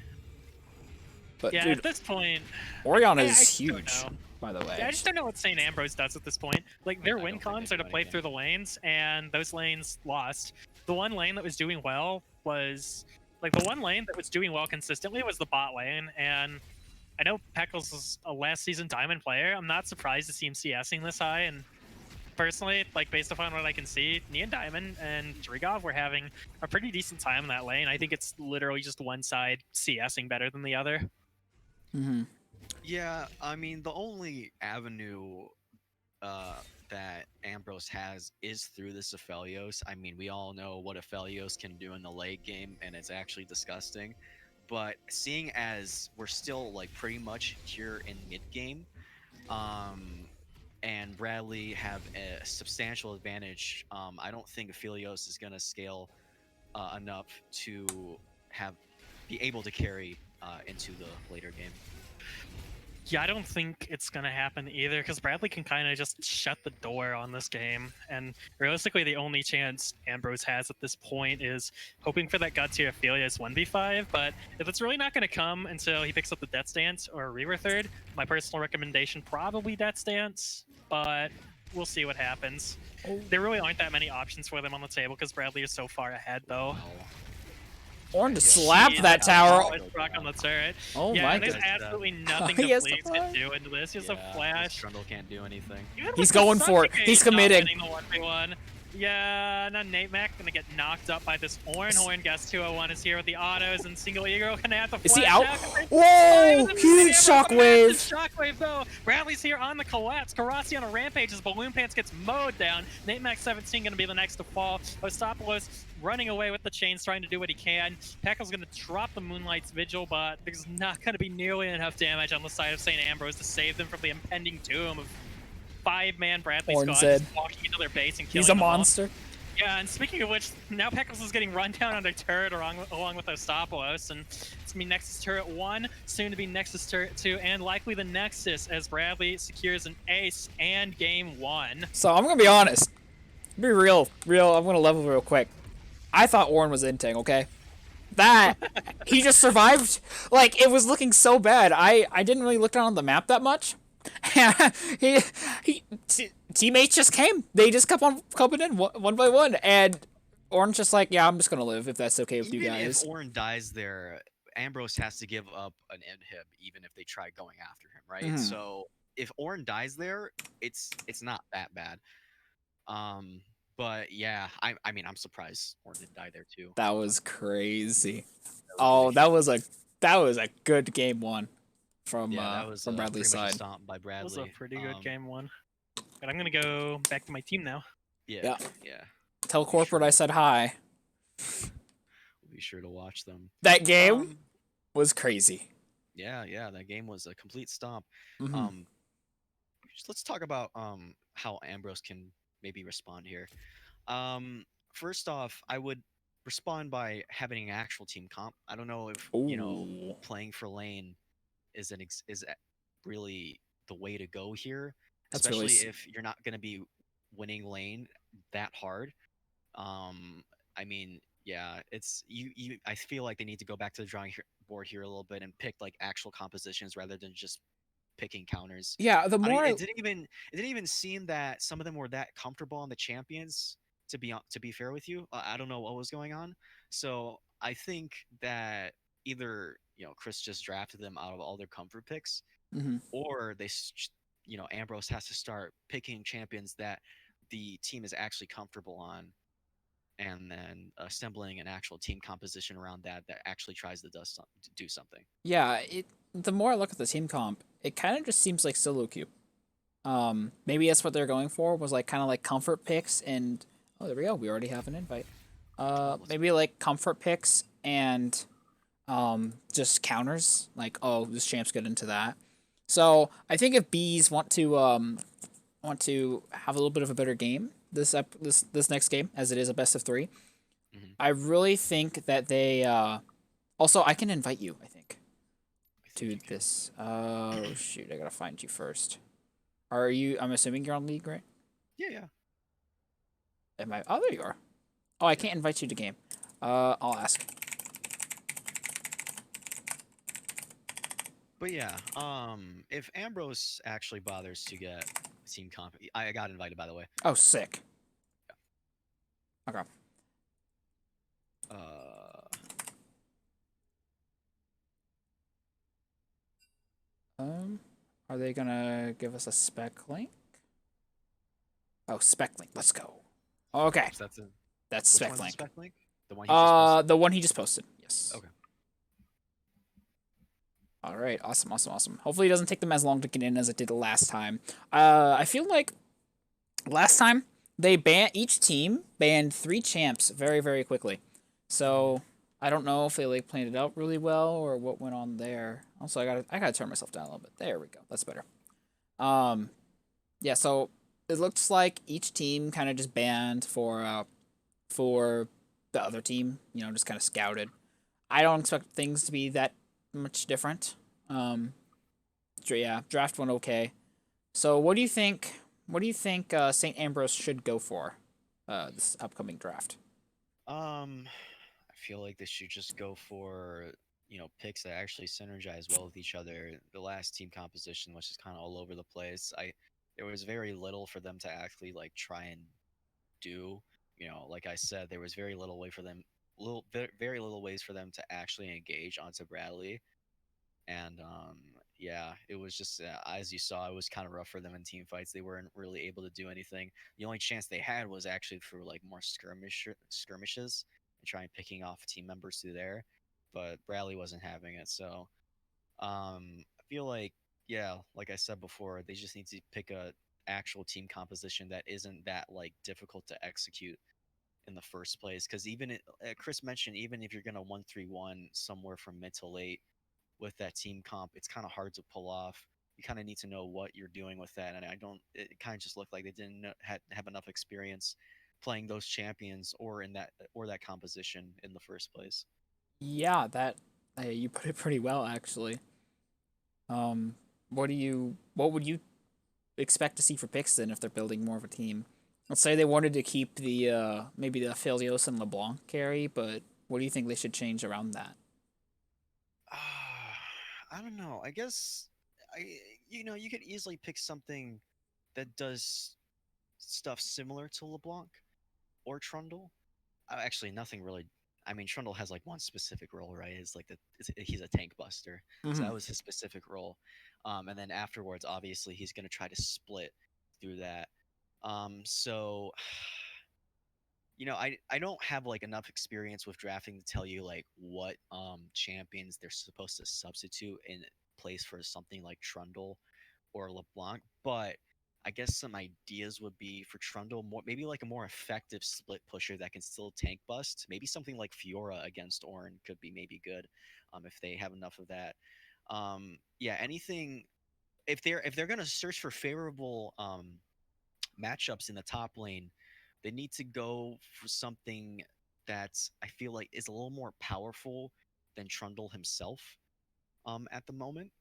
But yeah, dude, at this point, Orion is huge. By the way, yeah, I just don't know what St. Ambrose does at this point. Like, their win cons are to play through the lanes, and those lanes lost. The one lane that was doing well was... Like, the one lane that was doing well consistently was the bot lane, and I know Peckles is a last season Diamond player. I'm not surprised to see him CSing this high, and personally, like, based upon what I can see, NyanDiamond and Drigov were having a pretty decent time in that lane. I think it's literally just one side CSing better than the other. Mm-hmm. Yeah, I mean, the only avenue that Ambrose has is through this Aphelios. I mean, we all know what Aphelios can do in the late game, and it's actually disgusting. But seeing as we're still, like, pretty much here in mid-game, and Bradley have a substantial advantage, I don't think Aphelios is going to scale enough to be able to carry into the later game. Yeah, I don't think it's going to happen either, because Bradley can kind of just shut the door on this game. And realistically, the only chance Ambrose has at this point is hoping for that God tier Aphelios 1v5. But if it's really not going to come until he picks up the Death Stance or Reaver Third, my personal recommendation, probably Death Stance. But we'll see what happens. There really aren't that many options for them on the table, because Bradley is so far ahead, though. Ornn to slap that tower. Rock on the turret. Oh yeah, my there's goodness. absolutely nothing He to has the Fleeks can do into this. He has a flash. Trundle can't do anything. He's going for it. He's committing. Yeah, now Nate Mac gonna get knocked up by this Ornn. Horn Gas 201 is here with the autos, and ASingleEgirl gonna have to flash. Is he out? Whoa! Whoa! Huge shockwave! Shockwave though. Bradley's here on the collapse. Karasi on a rampage as Balloon Pants gets mowed down. Nate Mac 17 gonna be the next to fall. Ostopolis running away with the chains, trying to do what he can. Peckle's gonna drop the Moonlight's Vigil, but there's not gonna be nearly enough damage on the side of St. Ambrose to save them from the impending doom of 5-man Bradley Ornn Scott said. just walking into their base and killing He's a them all. monster. Yeah, and speaking of which, now Peckles is getting run down on their turret along with Ostopolis, and it's gonna be Nexus Turret 1, soon to be Nexus Turret 2, and likely the Nexus as Bradley secures an ace and game 1. So I'm gonna be honest. Be real. I'm gonna level real quick. I thought Ornn was inting, okay? That he just survived. Like, it was looking so bad. I didn't really look down on the map that much. Teammates just came. They just kept on coming in one by one, and Ornn's just like, yeah, I'm just gonna live if that's okay with you guys. If Ornn dies there, Ambrose has to give up an inhib even if they try going after him, right? Mhm. So if Ornn dies there, it's not that bad. But yeah, I mean, I'm surprised Ornn didn't die there too. That was crazy. Oh, that was a good game 1 from Bradley's side. Stomp by Bradley. That was a pretty good game 1. But I'm gonna go back to my team now. Yeah. Tell corporate I said hi. We'll be sure to watch them. That game was crazy. Yeah, that game was a complete stomp. Mhm. Let's talk about how Ambrose can maybe respond here. First off, I would respond by having an actual team comp. I don't know if Ooh, playing for lane is really the way to go here, that's really especially if you're not going to be winning lane that hard. Um, I mean, yeah, it's you. I feel like they need to go back to the drawing board here a little bit and pick like actual compositions rather than just picking counters. yeah. The I don't, more I, it didn't even seem that some of them were that comfortable on the champions. To be fair with you, I don't know what was going on. So I think that either Chris just drafted them out of all their comfort picks, mhm. or Ambrose has to start picking champions that the team is actually comfortable on, and then assembling an actual team composition around that actually tries to do something. Yeah, the more I look at the team comp, it kind of just seems like solo queue. Maybe that's what they're going for, was like kind of like comfort picks and oh, there we go. We already have an invite. Maybe like comfort picks and just counters. Like, oh, this champ's good into that. So I think if bees want to have a little bit of a better game this next game, as it is a best of 3, Mhm. I really think that they also I can invite you. I think I think to you can. this. Oh shoot, I gotta find you first. Are you? I'm assuming you're on League, right? Yeah, yeah, Am I? Oh, there you are. Oh, I yeah. can't invite you to game. I'll ask. But yeah, if Ambrose actually bothers to get team comp, I got invited by the way. Oh, sick. Okay. Uh, Um, are they gonna give us a spec link? Oh, spec link. Let's go. Okay, so that's which spec one's the link. spec link? The one he just posted. The one he just posted. Yes. Okay. All right. Awesome. Awesome. Awesome. Hopefully, it doesn't take them as long to get in as it did the last time. I feel like last time they each team banned 3 champs very very quickly. So I don't know if they like planned it out really well or what went on there. Also, I gotta turn myself down a little bit. There we go. That's better. Um, yeah. So it looks like each team kind of just banned for the other team. Just kind of scouted. I don't expect things to be that much different. Um, yeah, draft went okay. So what do you think? What do you think St. Ambrose should go for this upcoming draft? I feel like they should just go for picks that actually synergize well with each other. The last team composition was just kind of all over the place. There was very little for them to actually like try and do. Like I said, there was very little way for them, very little ways for them to actually engage onto Bradley. And yeah, it was just as you saw, it was kind of rough for them in team fights. They weren't really able to do anything. The only chance they had was actually for like more skirmishes and trying picking off team members through there, but Bradley wasn't having it. So I feel like, yeah, like I said before, they just need to pick a actual team composition that isn't that like difficult to execute in the first place. Because Chris mentioned, even if you're gonna 1-3-1 somewhere from mid to late with that team comp, it's kind of hard to pull off. You kind of need to know what you're doing with that, and I don't. It kind of just looked like they didn't have enough experience playing those champions or that composition in the first place. Yeah, that you put it pretty well actually. Um, what would you expect to see for picks then if they're building more of a team? Let's say they wanted to keep the maybe the Filios and LeBlanc carry, but what do you think they should change around that? I don't know. I guess I you could easily pick something that does stuff similar to LeBlanc or Trundle. Actually, nothing really. I mean, Trundle has like one specific role, right? He's a tank buster, so Mm-hmm. that was his specific role. And then afterwards, obviously, he's gonna try to split through that. So I don't have like enough experience with drafting to tell you like what champions they're supposed to substitute in place for something like Trundle or LeBlanc, but I guess some ideas would be for Trundle, maybe like a more effective split pusher that can still tank bust. Maybe something like Fiora against Ornn could be maybe good, if they have enough of that. Yeah, anything if they're gonna search for favorable matchups in the top lane, they need to go for something that I feel like is a little more powerful than Trundle himself at the moment.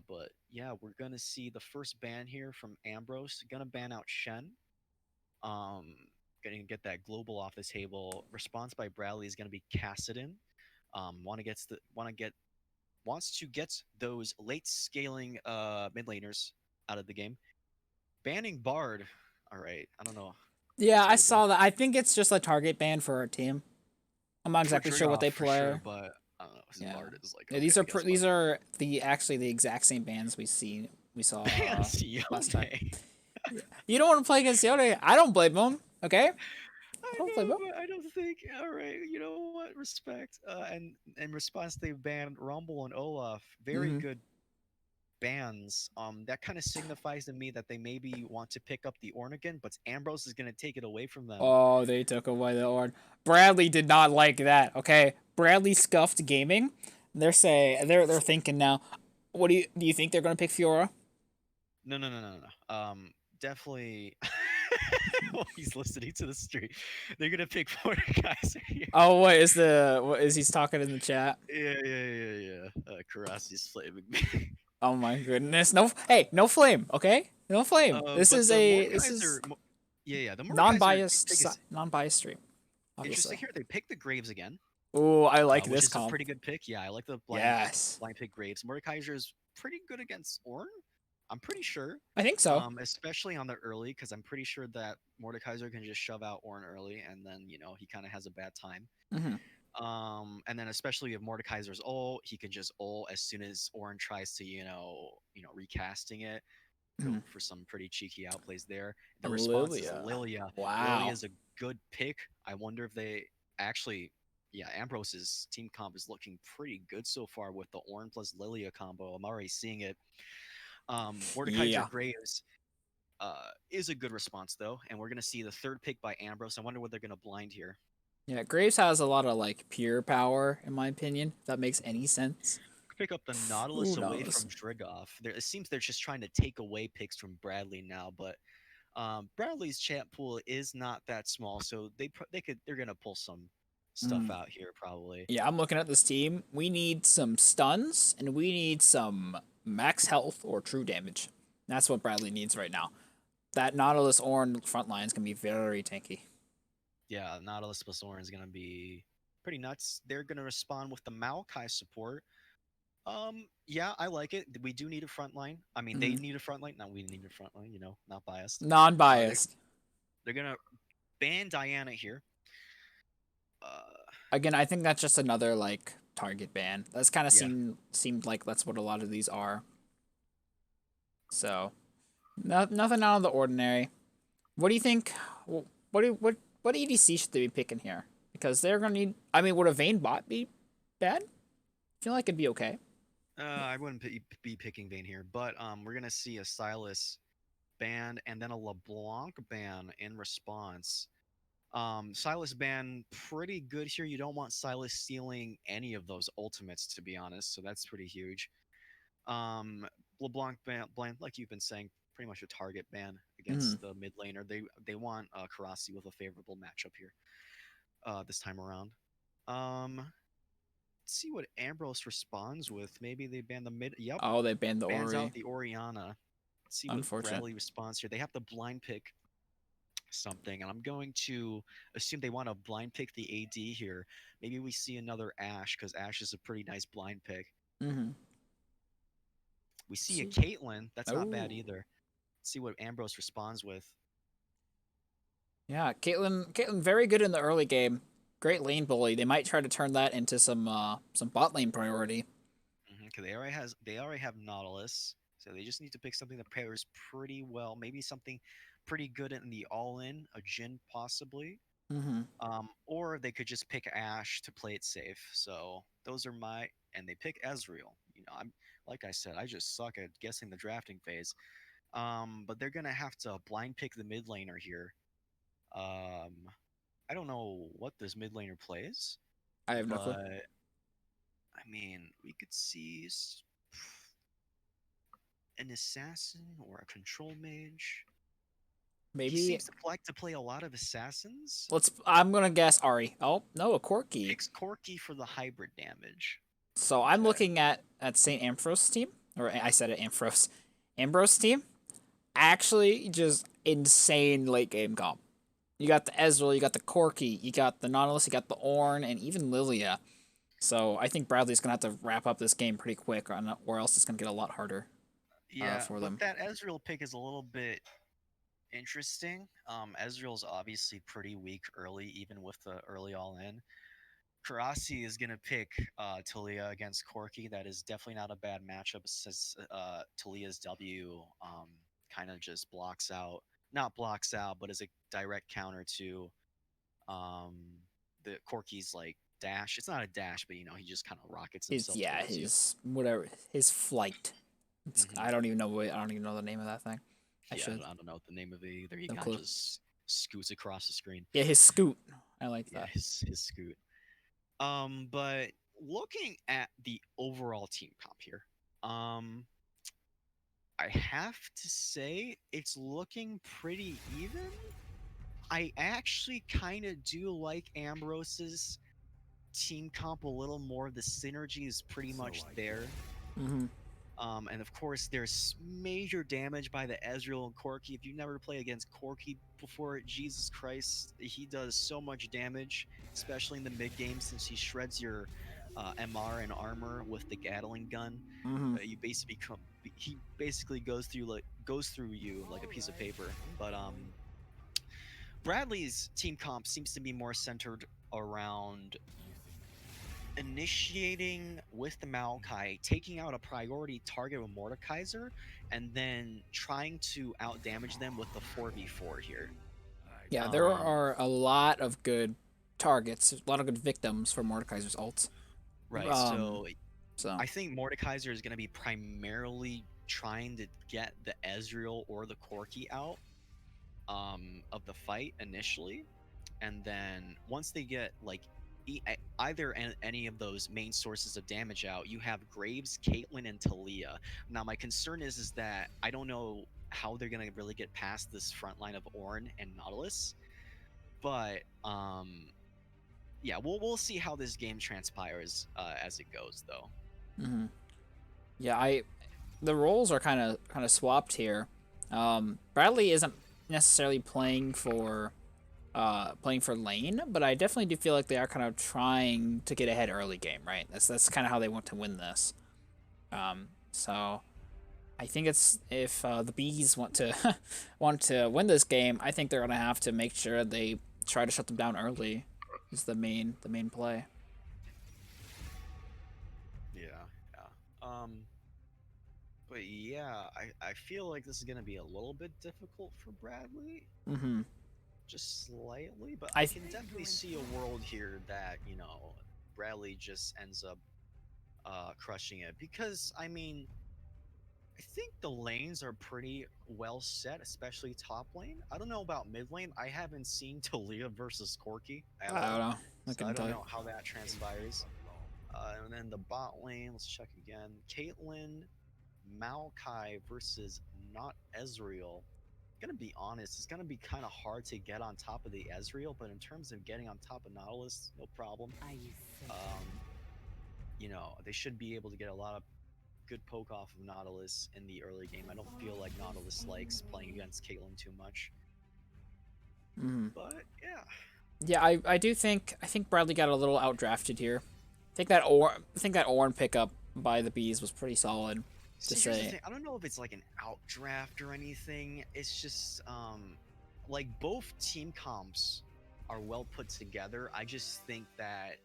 But yeah, we're gonna see the first ban here from Ambrose. Gonna ban out Shen. Um, gonna get that global off the table. Response by Bradley is gonna be Cassidon. Wants to get those late scaling mid laners out of the game. Banning Bard. All right, I don't know. Yeah, That's I really gonna saw that. I think it's just a target ban for our team. I'm not for exactly sure what Drigov they for sure, play. but I don't know. His Yeah. Bard is like Yeah, okay, these I are guess these Bard. are the actually the exact same bands we saw Fancy last time. Yone. You don't want to play against Yone. I don't blame him. Okay, I I don't blame know, him. but I don't think. All right, you know what? Respect. And in response, they banned Rumble and Olaf. Very Mhm. good bans. That kind of signifies to me that they maybe want to pick up the Ornn again, but Ambrose is gonna take it away from them. Oh, they took away the Ornn. Bradley did not like that. Okay, Bradley Scuffed Gaming. They're thinking now. What do you think they're gonna pick Fiora? No, no, no, no, no. Definitely. He's listening to the stream. They're gonna pick Mordekaiser here. Oh, what is he's talking in the chat? Yeah. Karasi's flaming me. Oh my goodness. No, hey, no flame, okay? No flame. This But is the this is the Mordekaiser non-biased pick is non-biased stream, interesting obviously. here. They picked the Graves again, Oh, I like which this is a comp. pretty good pick. Yeah, I like the Yes, blind pick Graves. Mordekaiser is pretty good against Ornn. I'm pretty sure. I think so. Especially on the early, because I'm pretty sure that Mordekaiser can just shove out Ornn early, and then he kind of has a bad time. Hmm. And then especially if Mordekaiser's ult, he can just ult as soon as Ornn tries to recasting it. Go Hmm. for some pretty cheeky outplays there. The response is Lilia. Lilia. Lilia Wow. is a good pick. I wonder if they actually, yeah, Ambrose's team comp is looking pretty good so far with the Ornn plus Lilia combo. I'm already seeing it. Mordekaiser Yeah. Graves is a good response though, and we're gonna see the third pick by Ambrose. I wonder what they're gonna blind here. Yeah, Graves has a lot of like pure power, in my opinion. If that makes any sense. Pick up the Nautilus Who away knows? from Drigov. It seems they're just trying to take away picks from Bradley now, but Bradley's chat pool is not that small, so they're gonna pull some stuff out here probably. Yeah, I'm looking at this team. We need some stuns and we need some max health or true damage. That's what Bradley needs right now. That Nautilus Ornn front line is gonna be very tanky. Yeah, Nautilus plus Ornn is gonna be pretty nuts. They're gonna respond with the Maokai support. Yeah, I like it. We do need a front line. I mean, they need a front line. Now we need a front line. Not biased. Non-biased. They're gonna ban Diana here. Again, I think that's just another like target ban. That's kind of Yeah. seemed like that's what a lot of these are. So, nothing out of the ordinary. What do you think? What EDC should they be picking here? Because they're gonna need. I mean, would a Vayne bot be bad? I feel like it'd be okay. I wouldn't be picking Vayne here, but we're gonna see a Silas ban and then a LeBlanc ban in response. Silas ban pretty good here. You don't want Silas stealing any of those ultimates, to be honest. So that's pretty huge. LeBlanc ban, like you've been saying, pretty much a target ban against the mid laner. They want Karasi with a favorable matchup here. This time around. Let's see what Ambrose responds with. Maybe they ban the mid. Yep, Oh, they banned the bans Ori. out the Oriana. Let's see what Unfortunate. Bradley responds here. They have to blind pick something, and I'm going to assume they want to blind pick the AD here. Maybe we see another Ashe because Ashe is a pretty nice blind pick. Mm-hmm. We see a Caitlyn. That's not bad Ooh. either. Let's see what Ambrose responds with. Yeah, Caitlyn, very good in the early game. Great lane bully. They might try to turn that into some bot lane priority. Because they already have Nautilus, so they just need to pick something that pairs pretty well. Maybe something pretty good in the all-in, a Jhin possibly. Mm-hmm. Or they could just pick Ashe to play it safe. So those are and they pick Ezreal. I'm like I said, I just suck at guessing the drafting phase. But they're gonna have to blind pick the mid laner here. I don't know what this mid laner plays, I have no clue. but I mean, we could see an assassin or a control mage. He Maybe seems to like to play a lot of assassins. I'm gonna guess Ari. Oh no, a Corki. Picks Corki for the hybrid damage. So I'm Okay. looking at St. Ambrose team, or I said it Ambrose, Ambrose team. Actually, just insane late game comp. You got the Ezreal, you got the Corki, you got the Nautilus, you got the Ornn, and even Lilia. So I think Bradley's gonna have to wrap up this game pretty quick, or else it's gonna get a lot harder Yeah, for but them. that Ezreal pick is a little bit interesting. Ezreal's obviously pretty weak early, even with the early all in. Karasi is gonna pick Talia against Corki. That is definitely not a bad matchup since Talia's W kind of just not blocks out, but is a direct counter to um, the Corki's like dash. It's not a dash, but he just kind of rockets himself towards you. His flight. Mhm. I don't even know the name of that thing. I Yeah, should. I don't know what the name of it either. He No kind clue. of just scoots across the screen. Yeah, his scoot. I like Yeah, that. his scoot. But looking at the overall team comp here, I have to say it's looking pretty even. I actually kind of do like Ambrose's team comp a little more. The synergy is pretty much there. Mm-hmm. And of course, there's major damage by the Ezreal and Corki. If you've never played against Corki before, Jesus Christ, he does so much damage, especially in the mid game, since he shreds your MR and armor with the Gatling gun. Mm-hmm. He basically goes through you like a piece of paper. But Bradley's team comp seems to be more centered around initiating with the Maokai, taking out a priority target with Mordekaiser, and then trying to outdamage them with the 4v4 here. Yeah, there are a lot of good targets, a lot of good victims for Mordekaiser's ults. Right, So I think Mordekaiser is going to be primarily trying to get the Ezreal or the Corki out of the fight initially, and then once they get like either any of those main sources of damage out, you have Graves, Caitlyn, and Talia. Now my concern is that I don't know how they're gonna really get past this front line of Ornn and Nautilus, but yeah, we'll see how this game transpires as it goes though. Mm-hmm. Yeah, the roles are kind of swapped here. Bradley isn't necessarily playing for lane, but I definitely do feel like they are kind of trying to get ahead early game, right? That's kind of how they want to win this. So I think it's if the bees want to want to win this game, I think they're gonna have to make sure they try to shut them down early. Is the main play. Yeah. But yeah, I feel like this is gonna be a little bit difficult for Bradley. Mm-hmm. Just slightly, but I can definitely see a world here that Bradley just ends up crushing it, because I mean I think the lanes are pretty well set, especially top lane. I don't know about mid lane. I haven't seen Talia versus Corki at I don't all, know. so I don't know how that transpires. And then the bot lane, let's check again. Caitlyn, Maokai versus not Ezreal. Gonna be honest, it's gonna be kind of hard to get on top of the Ezreal, but in terms of getting on top of Nautilus, no problem. They should be able to get a lot of good poke off of Nautilus in the early game. I don't feel like Nautilus likes playing against Caitlyn too much. Mm-hmm. But yeah. Yeah, I think Bradley got a little outdrafted here. I think that Ornn pickup by the bees was pretty solid. See, here's the thing. I don't know if it's like an outdraft or anything. It's just like both team comps are well put together. I just think that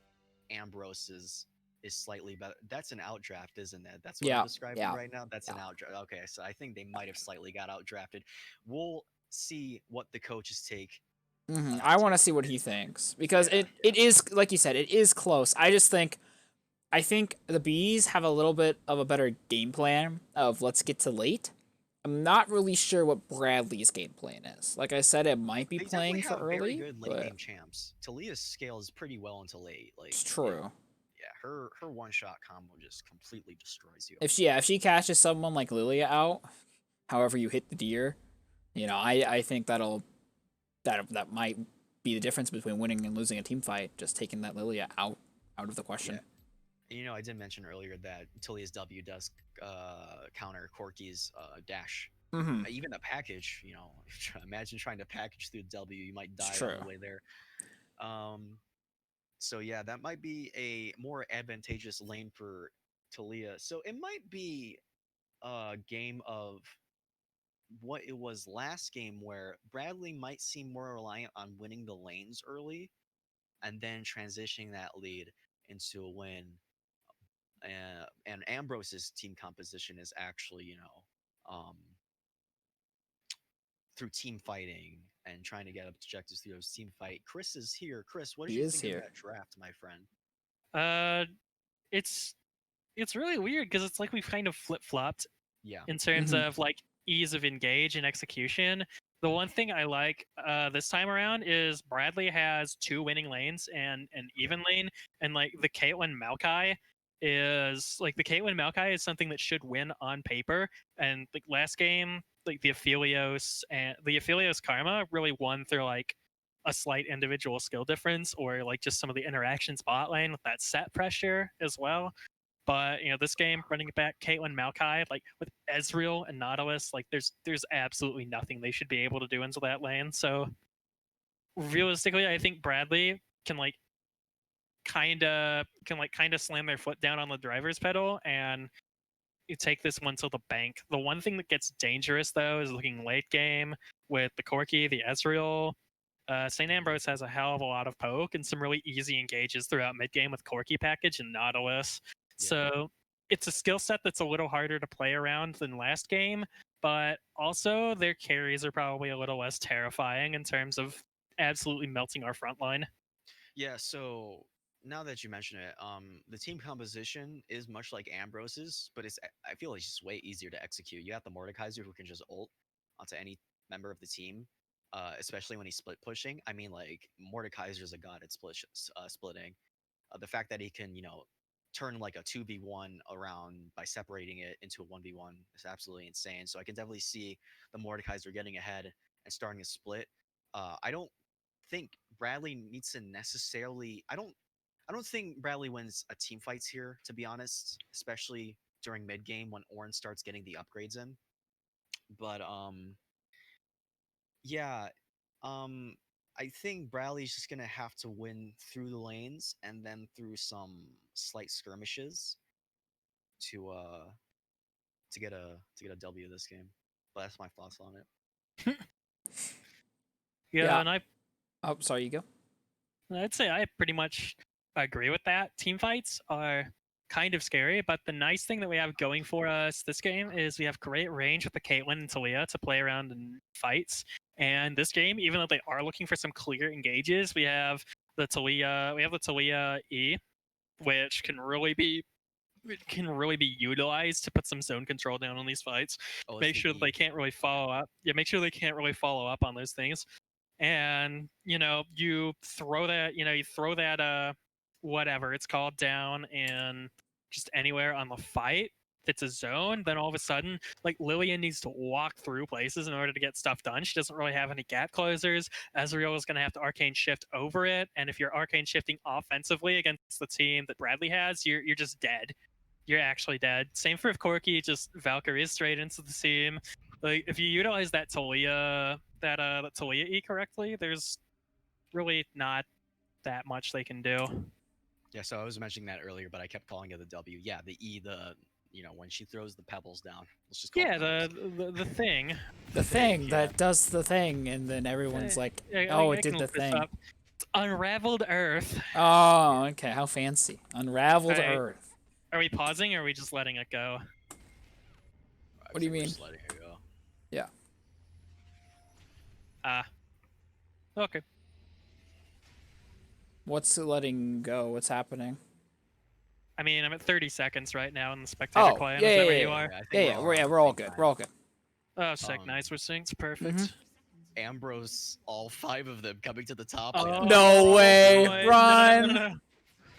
Ambrose is slightly better. That's an outdraft, isn't it? That's what I'm describing right now. That's an outdraft. Okay, so I think they might have slightly got outdrafted. We'll see what the coaches take. Mm-hmm. I want to see what he thinks, because it is, like you said, it is close. I think the bees have a little bit of a better game plan of let's get to late. I'm not really sure what Bradley's game plan is. Like I said, it might be playing for early. Very good late game champs. Talia's scales pretty well into late. Like it's true. Yeah, her one shot combo just completely destroys you. If she catches someone like Lilia out, however you hit the deer, You know, I think that might be the difference between winning and losing a team fight. Just taking that Lilia out of the question. Yeah. You know, I did mention earlier that Tilia's W does counter Corki's dash. Mm-hmm. Even a package, you know, imagine trying to package through W, you might die It's on true. the way there. So yeah, that might be a more advantageous lane for Talia. So it might be a game of what it was last game, where Bradley might seem more reliant on winning the lanes early and then transitioning that lead into a win. And Ambrose's team composition is actually, you know, through team fighting and trying to get objectives through those team fight. Chris is here. Chris, what did He you is think of here. that draft, my friend? It's it's really weird because it's like we've kind of flip flopped Yeah. in terms Mhm. of like ease of engage and execution. The one thing I like this time around is Bradley has 2 winning lanes and an even lane, and like the Caitlyn Maokai is something that should win on paper. And like last game, like the Aphelios Karma really won through like a slight individual skill difference or like just some of the interactions bot lane with that set pressure as well. But you know, this game, running it back, Caitlyn Maokai, like with Ezreal and Nautilus, like there's absolutely nothing they should be able to do into that lane. So realistically, I think Bradley can slam their foot down on the driver's pedal and you take this one to the bank. The one thing that gets dangerous though is looking late game with the Corki, the Ezreal. St. Ambrose has a hell of a lot of poke and some really easy engages throughout mid game with Corki package and Nautilus. Yeah. So it's a skill set that's a little harder to play around than last game, but also their carries are probably a little less terrifying in terms of absolutely melting our front line. Yeah, so now that you mention it, the team composition is much like Ambrose's, but I feel it's just way easier to execute. You got the Mordekaiser who can just ult onto any member of the team, especially when he's split pushing. I mean, like Mordekaiser's a god at splitting. The fact that he can, you know, turn like a 2v1 around by separating it into a 1v1 is absolutely insane. So I can definitely see the Mordekaiser getting ahead and starting a split. I don't think Bradley needs to necessarily. I don't think Bradley wins a team fights here, to be honest, especially during mid game when Orin starts getting the upgrades in. But yeah, um, I think Bradley's just gonna have to win through the lanes and then through some slight skirmishes to uh to get a W this game. But that's my thoughts on it. Yeah, Yeah. and Oh, sorry. You go. I'd say I pretty much agree with that. Team fights are kind of scary, but the nice thing that we have going for us this game is we have great range with the Caitlyn and Talia to play around in fights. And this game, even though they are looking for some clear engages, we have the Talia E, which can really be utilized to put some zone control down on these fights. Oh, it's Make the sure that E. they can't really follow up. Yeah, make sure they can't really follow up on those things. And you throw that whatever it's called down in just anywhere on the fight that's a zone, then all of a sudden like Lillian needs to walk through places in order to get stuff done. She doesn't really have any gap closers. Ezreal is going to have to arcane shift over it, and if you're arcane shifting offensively against the team that Bradley has, you're just dead. You're actually dead. Same for if Corki just Valkyries straight into the team. Like if you utilize that Talia E correctly, there's really not that much they can do. Yeah, so I was mentioning that earlier, but I kept calling it the W. Yeah, the E, when she throws the pebbles down. Let's just call Yeah, it pebbles. the thing. The thing yeah. that does the thing, and then everyone's like, I "Oh, I it can did the look this thing." up. It's Unraveled Earth. Oh, okay. How fancy. Unraveled Right. Earth. Are we pausing or are we just letting it go? I What do you think we're mean? just letting it go. Yeah. Ah. Okay. What's letting go? What's happening? I mean, I'm at 30 seconds right now in the spectator Oh, client. yeah, Is that yeah, where yeah, you yeah. are? I think Yeah, we're yeah, on we're the all same good. time. We're all good. Oh, sick. Nice. We're synced. Perfect. Mhm. Ambrose, all 5 of them coming to the top. Oh, No way. boy. Run. No.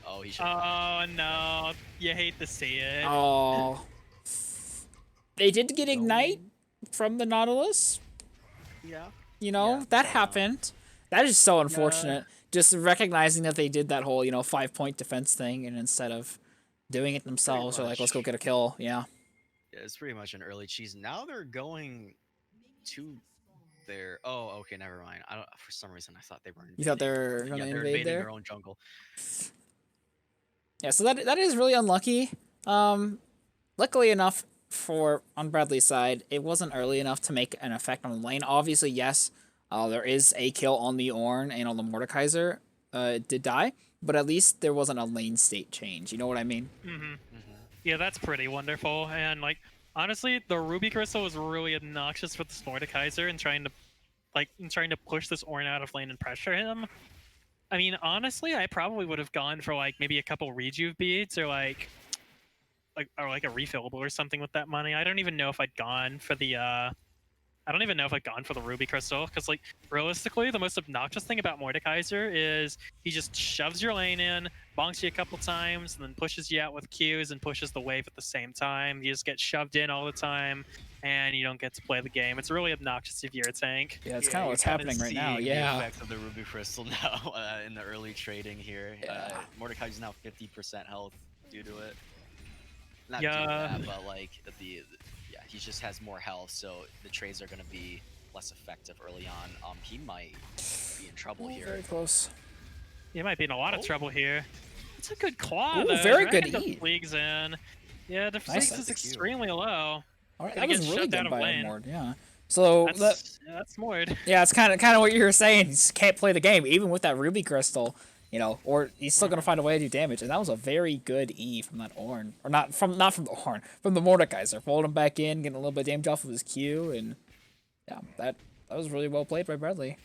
Oh, he should. Oh, no. You hate to see it. Oh. They did get Ignite from the Nautilus. Yeah. You know, Yeah, that but, happened. That is so unfortunate. Just recognizing that they did that whole, 5-point defense thing, and instead of doing it themselves, they're like, let's go much. get a kill. Yeah. Yeah, it's pretty much an early cheese. Now they're going to their. Oh, okay, never mind. I don't. For some reason, I thought they were You thought they invading. were going Yeah, to they're invade invading there? their own jungle. Yeah, so that is really unlucky. Luckily enough on Bradley's side, it wasn't early enough to make an effect on the lane. Obviously, yes, there is a kill on the Ornn and on the Mordekaiser. It did die, but at least there wasn't a lane state change. You know what I mean? Mm-hmm. Yeah, that's pretty wonderful. And like, honestly, the Ruby Crystal was really obnoxious with this Mordekaiser and trying to push this Ornn out of lane and pressure him. I mean, honestly, I probably would have gone for like maybe a couple rejuve beads or like a refillable or something with that money. I don't even know if I'd gone for the Ruby Crystal, because like realistically, the most obnoxious thing about Mordekaiser is he just shoves your lane in, bonks you a couple times, and then pushes you out with Qs and pushes the wave at the same time. You just get shoved in all the time, and you don't get to play the game. It's really obnoxious if you're a tank. Yeah, it's kind of what's happening right now. The Yeah. effects of the Ruby Crystal now in the early trading here. Yeah. Mordekaiser's now 50% health due to it. Not due Yeah. to that, but like yeah, he just has more health, so the trades are gonna be less effective early on. He might be in trouble here. Very close. You might be in a lot of trouble here. It's a good claw, Ooh, though. very good Dragon E. Defleague's in. Yeah, Nice. Defleagues is extremely low. All right, Gonna that was get really shut out good of by lane. Mord. Yeah. So That's Mord. yeah, it's kind of what you were saying. He just can't play the game even with that Ruby Crystal. Or he's still gonna find a way to do damage, and that was a very good E from that Ornn, or not from the Ornn, from the Mordekaiser. Fold him back in, getting a little bit of damage off of his Q, and yeah, that was really well played by Bradley.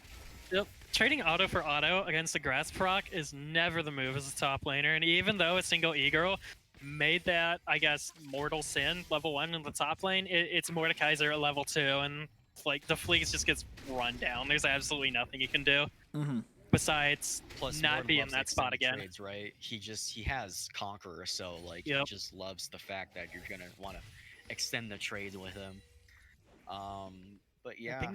Yep. Trading auto for auto against the grass proc is never the move as a top laner, and even though ASingleEgirl made that, I guess, mortal sin level 1 in the top lane, it's Mordekaiser at level 2, and like the Fleeks just gets run down. There's absolutely nothing you can do. Besides Plus, not Mord be in loves that spot extended again. trades, right? He has Conqueror, so like he just loves the fact that you're gonna want to extend the trades with him. But yeah,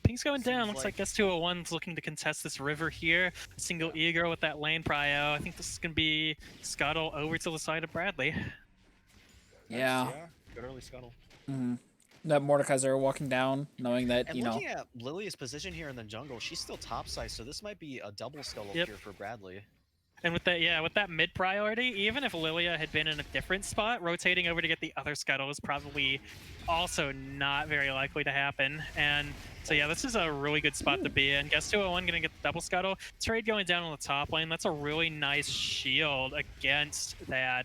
Ping's going down. Seems Looks like like- S201's looking to contest this river here. ASingleEgirl with that lane prio. I think this is gonna be Scuttle over to the side of Bradley. Yeah. good early Scuttle. That Mordekaiser walking down, knowing that And looking at Lily's position here in the jungle, she's still topside, so this might be a double Scuttle here for Bradley. And with that mid priority, even if Lilia had been in a different spot, rotating over to get the other Scuttle is probably also not very likely to happen. And so yeah, this is a really good spot to be in. Guess 201 gonna get the double Scuttle. Trade going down on the top lane. That's a really nice shield against that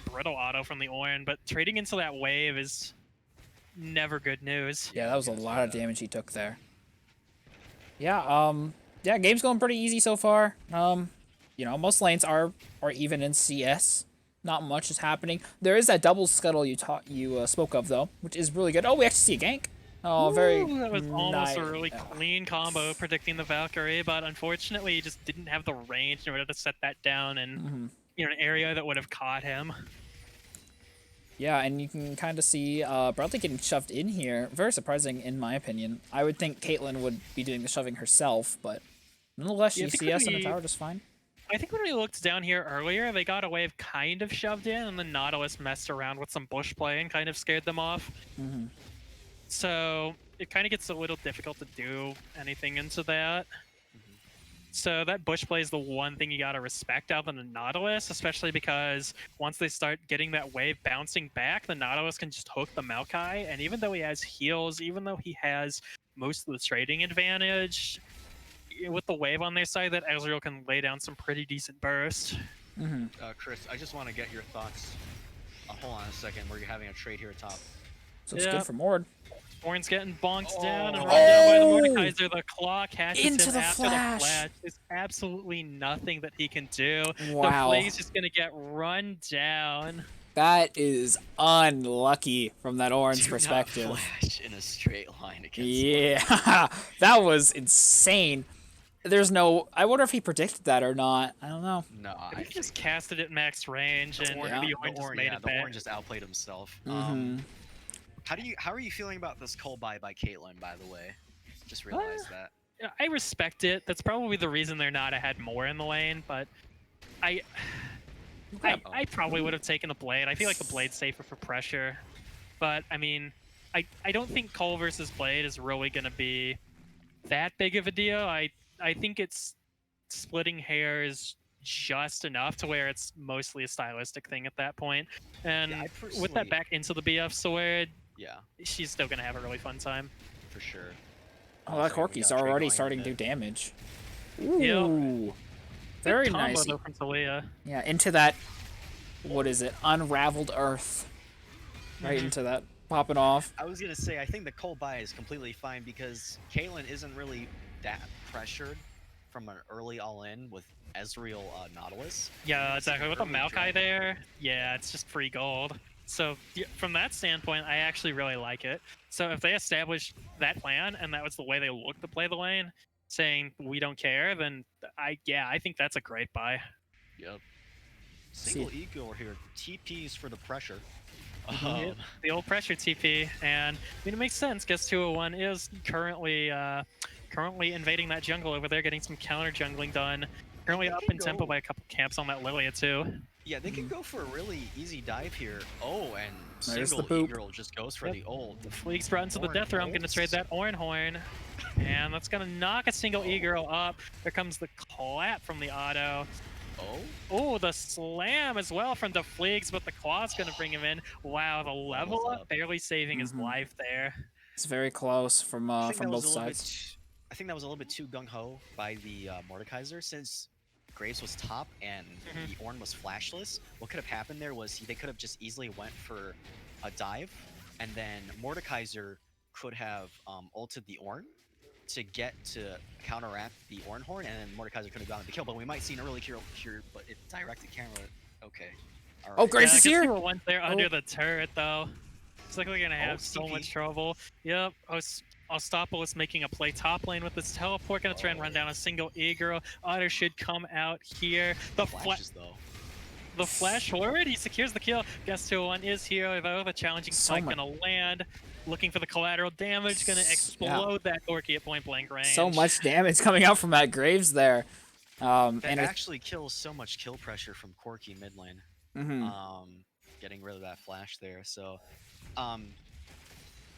brittle auto from the Ornn, but trading into that wave is never good news. Yeah, that was a lot of damage he took there. Yeah, yeah, game's going pretty easy so far. Most lanes are even in CS. Not much is happening. There is that double Scuttle you spoke of though, which is really good. Oh, we actually see a gank. Oh, very That was almost a nice. really clean combo predicting the Valkyrie, but unfortunately he just didn't have the range in order to set that down in an area that would have caught him. Yeah, and you can kind of see Bradley getting shoved in here. Very surprising, in my opinion. I would think Caitlyn would be doing the shoving herself, but nonetheless, she CS in the tower just fine. I think when we looked down here earlier, they got a wave kind of shoved in, and the Nautilus messed around with some bush play and kind of scared them off. So it kind of gets a little difficult to do anything into that. So that bush play is the one thing you gotta respect out of the Nautilus, especially because once they start getting that wave bouncing back, the Nautilus can just hook the Maokai, and even though he has heals, even though he has most of the trading advantage, with the wave on their side, that Ezreal can lay down some pretty decent burst. Chris, I just want to get your thoughts. Hold on a second, we're having a trade here at top. So it's good for Mord. Ornn's getting bonked down and run down by the Mordekaiser. The claw catches Into him the after flash. the flash. There's absolutely nothing that he can do. Wow. The Flay's just gonna get run down. That is unlucky from that Ornn's perspective. Not flash in a straight line against. Yeah, that was insane. There's no. I wonder if he predicted that or not. I don't know. No, I think he just casted it max range, and the Ornn just made it the back. Ornn just outplayed himself. How are you feeling about this Cole buy by Caitlyn, by the way? Just realized that. Yeah, I respect it. That's probably the reason they're not ahead more in the lane, but I probably would have taken the blade. I feel like the blade's safer for pressure. But I mean, I don't think Cole versus Blade is really gonna be that big of a deal. I think it's splitting hairs just enough to where it's mostly a stylistic thing at that point. And Yeah, I with that personally- back into the BF sword, Yeah, she's still gonna have a really fun time. for sure. Oh, that So we Corki's got trade already volume starting in to it. do damage. Yep. Ooh. Very Good combo, nice. though, from Talia. Yeah, into that, what is it, unraveled earth. Right Mhm. into that, popping off. I was gonna say I think the Cole buy is completely fine because Caitlyn isn't really that pressured from an early all-in with Ezreal Nautilus. Yeah, This is exactly. an With the early Maokai dragon. there, yeah, it's just free gold. So from that standpoint, I actually really like it. So if they established that plan and that was the way they look to play the lane, saying we don't care, then I think that's a great buy. Yep. See- Single Eagle here. TPs for the pressure. Yep, the old pressure TP, and I mean it makes sense. Guess 201 is currently invading that jungle over there, getting some counter jungling done. Currently They up can in tempo go- by a couple camps on that Lilia too. Yeah, they can go for a really easy dive here. Oh, and There's the Single boop. Eagle just goes for Yep. the ult. Fleek's brought into the Orin death realm, gonna ults. trade that Orin Horn. And that's gonna knock a single E-Girl up. There comes the clap from the auto. Oh, Oh, the slam as well from the Fleeks, but the claw's gonna bring him in. Wow, the level up up. barely saving his Mhm. life there. It's very close from I think that was both a little sides. I think that was a little bit too gung ho by the Mordekaiser since Graves was top and Mhm. the Ornn was flashless. What could have happened there was they could have just easily went for a dive, and then Mordekaiser could have ulted the Ornn to get to counteract the Ornn Horn, and then Mordekaiser could have gotten the kill. But we might see an early kill here, but it directed camera. Okay. All right. Oh, Graves is here! Once they're Oh. under the turret though. It's like we're gonna have Oh, so TP. much trouble. Yep, Ostopolis making a play top lane with this teleport, gonna try and run down a single E-Girl. Otter should come out here. The Flashes though. The flash forward, he secures the kill. Guess 201 is here, though. The challenging So spike mu- gonna land. Looking for the collateral damage, gonna explode that Corki at point blank range. So much damage coming out from that Graves there. That And actually kills so much kill pressure from Corki mid lane. mhm. Getting rid of that flash there. So,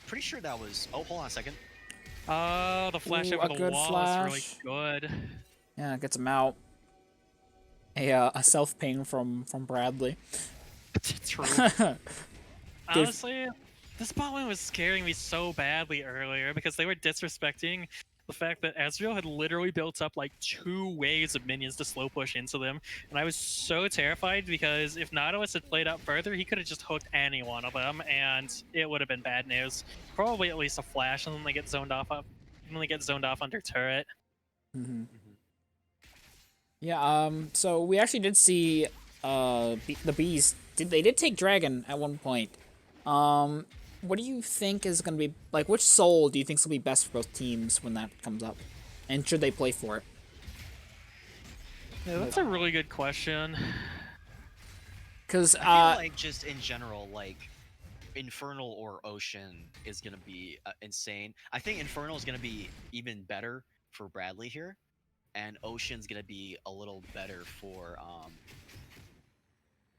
pretty sure that was. Oh, hold on a second. Oh, the flash Ooh, over a the good wall flash. is really good. Yeah, gets him out. A self ping from Bradley. True. Honestly, this bot lane was scaring me so badly earlier because they were disrespecting the fact that Ezreal had literally built up like 2 waves of minions to slow push into them, and I was so terrified because if Nautilus had played up further, he could have just hooked any one of them, and it would have been bad news. Probably at least a flash, and then they get zoned off under turret. Mhm. Yeah. So we actually did see the bees. They did take dragon at one point. What do you think is going to be like? Which soul do you think will be best for both teams when that comes up? And should they play for it? Yeah, that's a really good question. Because I feel like just in general, like Infernal or Ocean is gonna be insane. I think Infernal is gonna be even better for Bradley here, and Ocean's gonna be a little better for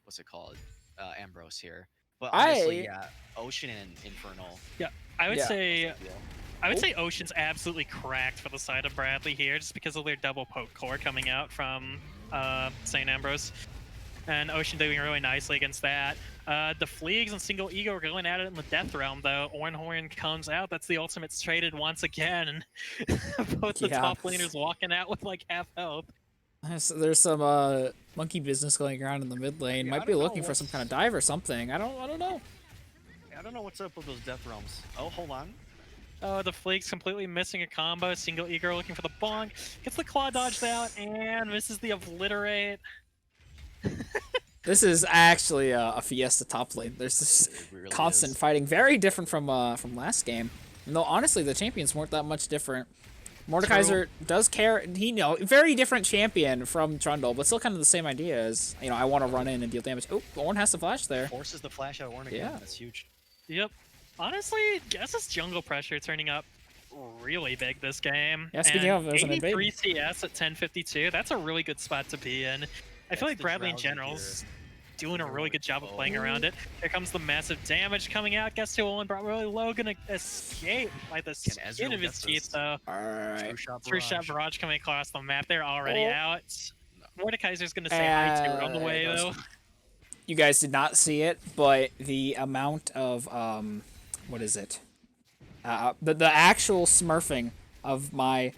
what's it called, Ambrose here. But honestly, yeah, Ocean and Infernal. I would Yeah. say I would Oh. say Ocean's absolutely cracked for the side of Bradley here, just because of their double poke core coming out from St. Ambrose. And Ocean doing really nicely against that. The Fleegs and Single Ego are going at it in the Death Realm, though. Ornhorn comes out. That's the ultimate's traded once again. And both the Yeah. top laners walking out with like half health. there's some monkey business going around in the mid lane. Yeah, Might I be don't know looking for some kind of dive or something. I don't know. I don't know what's up with those Death Realms. Oh, hold on. Oh, the Fleegs completely missing a combo. Single Ego looking for the bonk. Gets the claw dodged out and misses the obliterate. This is actually a Fiesta top lane. There's this It really constant is. fighting, very different from last game. And though honestly, the champions weren't that much different. Mordekaiser does care. Very different champion from Trundle, but still kind of the same idea as I want to run in and deal damage. Oh, Ornn has to flash there. Forces the flash out of Ornn again. Yeah. That's huge. Yep. Honestly, Guess's jungle pressure turning up really big this game. Yeah, speaking and of, isn't it big? 83 CS at 10:52. That's a really good spot to be in. I feel like the Bradley in drowsy general's doing a Never really wanted good job of to playing go. around it. Here comes the massive damage coming out. Guess 2-1 brought really low, gonna escape by the Can skin Ezreal of his get teeth this? though. Alright. Three shot barrage coming across the map. They're already Oh. out. Mordekaiser's gonna say hi to it on the way there though. goes. You guys did not see it, but the amount of what is it? The actual smurfing of my,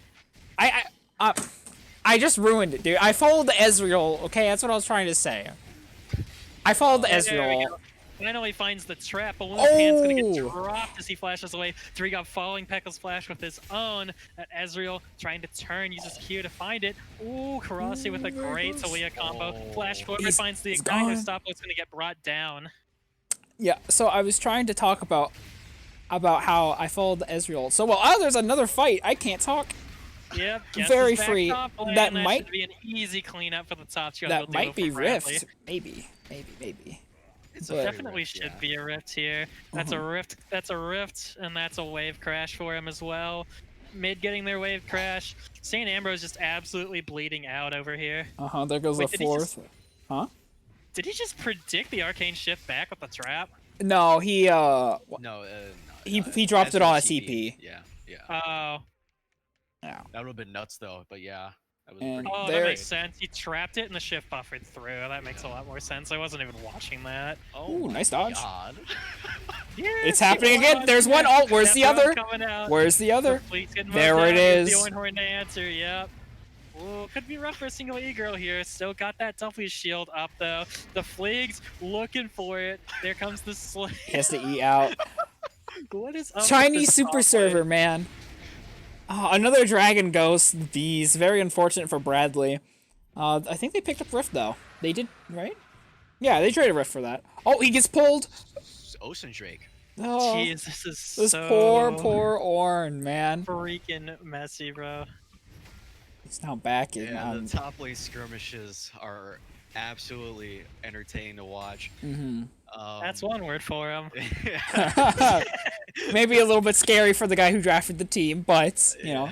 I just ruined it, dude. I followed the Ezreal. Okay, that's what I was trying to say. I followed the There we Ezreal. go. Finally finds the trap. Balloon Pan's gonna get Oh. dropped as he flashes away. Drigov following Pekka's flash with his own. Ezreal trying to turn, uses Q to find it. Ooh, Karasi with a great Talia combo. Flash forward He's- finds the he's Igniter. gone. Stopwatch's gonna get brought down. Yeah. So I was trying to talk about how I followed the Ezreal. So well, there's another fight. I can't talk. Yep, Guess Very is back free. top lane. That That might- should be an easy cleanup for the top jungle That might duo be for Bradley. Rift. Maybe. It's But- very Definitely rift, should yeah. be a rift here. That's a rift. That's a rift, and that's a wave crash for him as well. Mid getting their wave crash. St. Ambrose just absolutely bleeding out over here. There goes Wait, the did he just- fourth. Did he just predict the arcane shift back with the trap? No, he No, he dropped it Ezreal on a TP. TP. Yeah. Oh, Yeah. That would have been nuts though, but yeah. That was And pretty oh, there- that makes sense. He trapped it and the shift buffered through. That makes a lot more sense. I wasn't even watching that. Oh Ooh, my nice dodge. God. It's happening again. There's one ult. Where's the other? Where's the other? There it is. The Ornhorn to answer. Yep. Ooh, could be rough for ASingleEgirl here. Still got that W shield up though. The Fleegs looking for it. There comes the Slay. He has to eat out. What is up with Chinese this super top server, lane? man. Oh, another dragon ghost. Bees. Very unfortunate for Bradley. I think they picked up Rift though. They did, right? Yeah, they traded Rift for that. Oh, he gets pulled. Ocean Drake. Oh, Jeez, this is this so poor Ornn, man. freaking messy, bro. He's now back in. Yeah, the top lane skirmishes are absolutely entertaining to watch. That's one word for him. Maybe a little bit scary for the guy who drafted the team, but you know,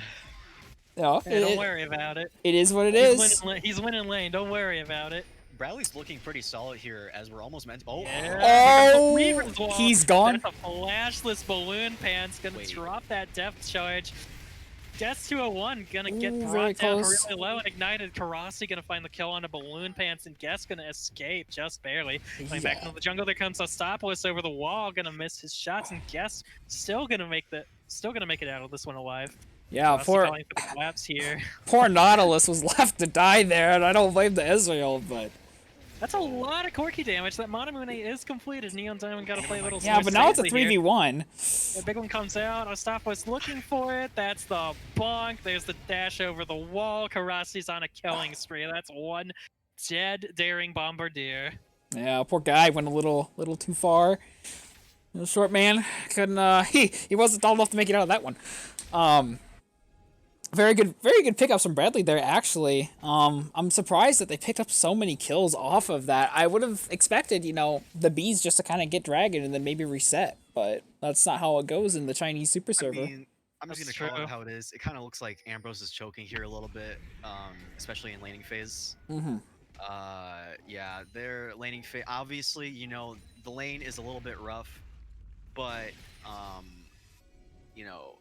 Yeah, don't worry about it. it is what it He's is. he's winning lane. Don't worry about it. Bradley's looking pretty solid here, as we're almost meant. Oh, Yeah. Oh, Reaver's wall. he's gone. That's a flashless balloon pan's gonna Wait. drop that depth charge. Death 201 gonna get Ooh, brought very down close. really low and ignited. Karasi gonna find the kill on a balloon pants and Guess gonna escape just barely. Going back Yeah. into the jungle, there comes Astopoulos over the wall, gonna miss his shots, and Guess still gonna make it out of this one alive. Yeah, Karasi poor calling for the collapse here. poor Nautilus was left to die there, and I don't blame the Ezreal, but That's a lot of Corki damage. That Monomune is completed. NyanDiamond gotta play a little yeah, more but now it's a safely here. 3v1. The big one comes out. Astopoulos looking for it. That's the bonk. There's the dash over the wall. Karasi's on a killing spree. That's one dead daring bombardier. Yeah, poor guy went a little too far. The short man couldn't. He wasn't tall enough to make it out of that one. Very good pickups from Bradley there. Actually, I'm surprised that they picked up so many kills off of that. I would have expected, you know, the bees just to kind of get dragon and then maybe reset, but that's not how it goes in the Chinese super server. I mean, I'm just That's gonna call true. it how it is. It kind of looks like Ambrose is choking here a little bit, especially in laning phase. Yeah, their laning phase. Obviously, you know, the lane is a little bit rough, but you know,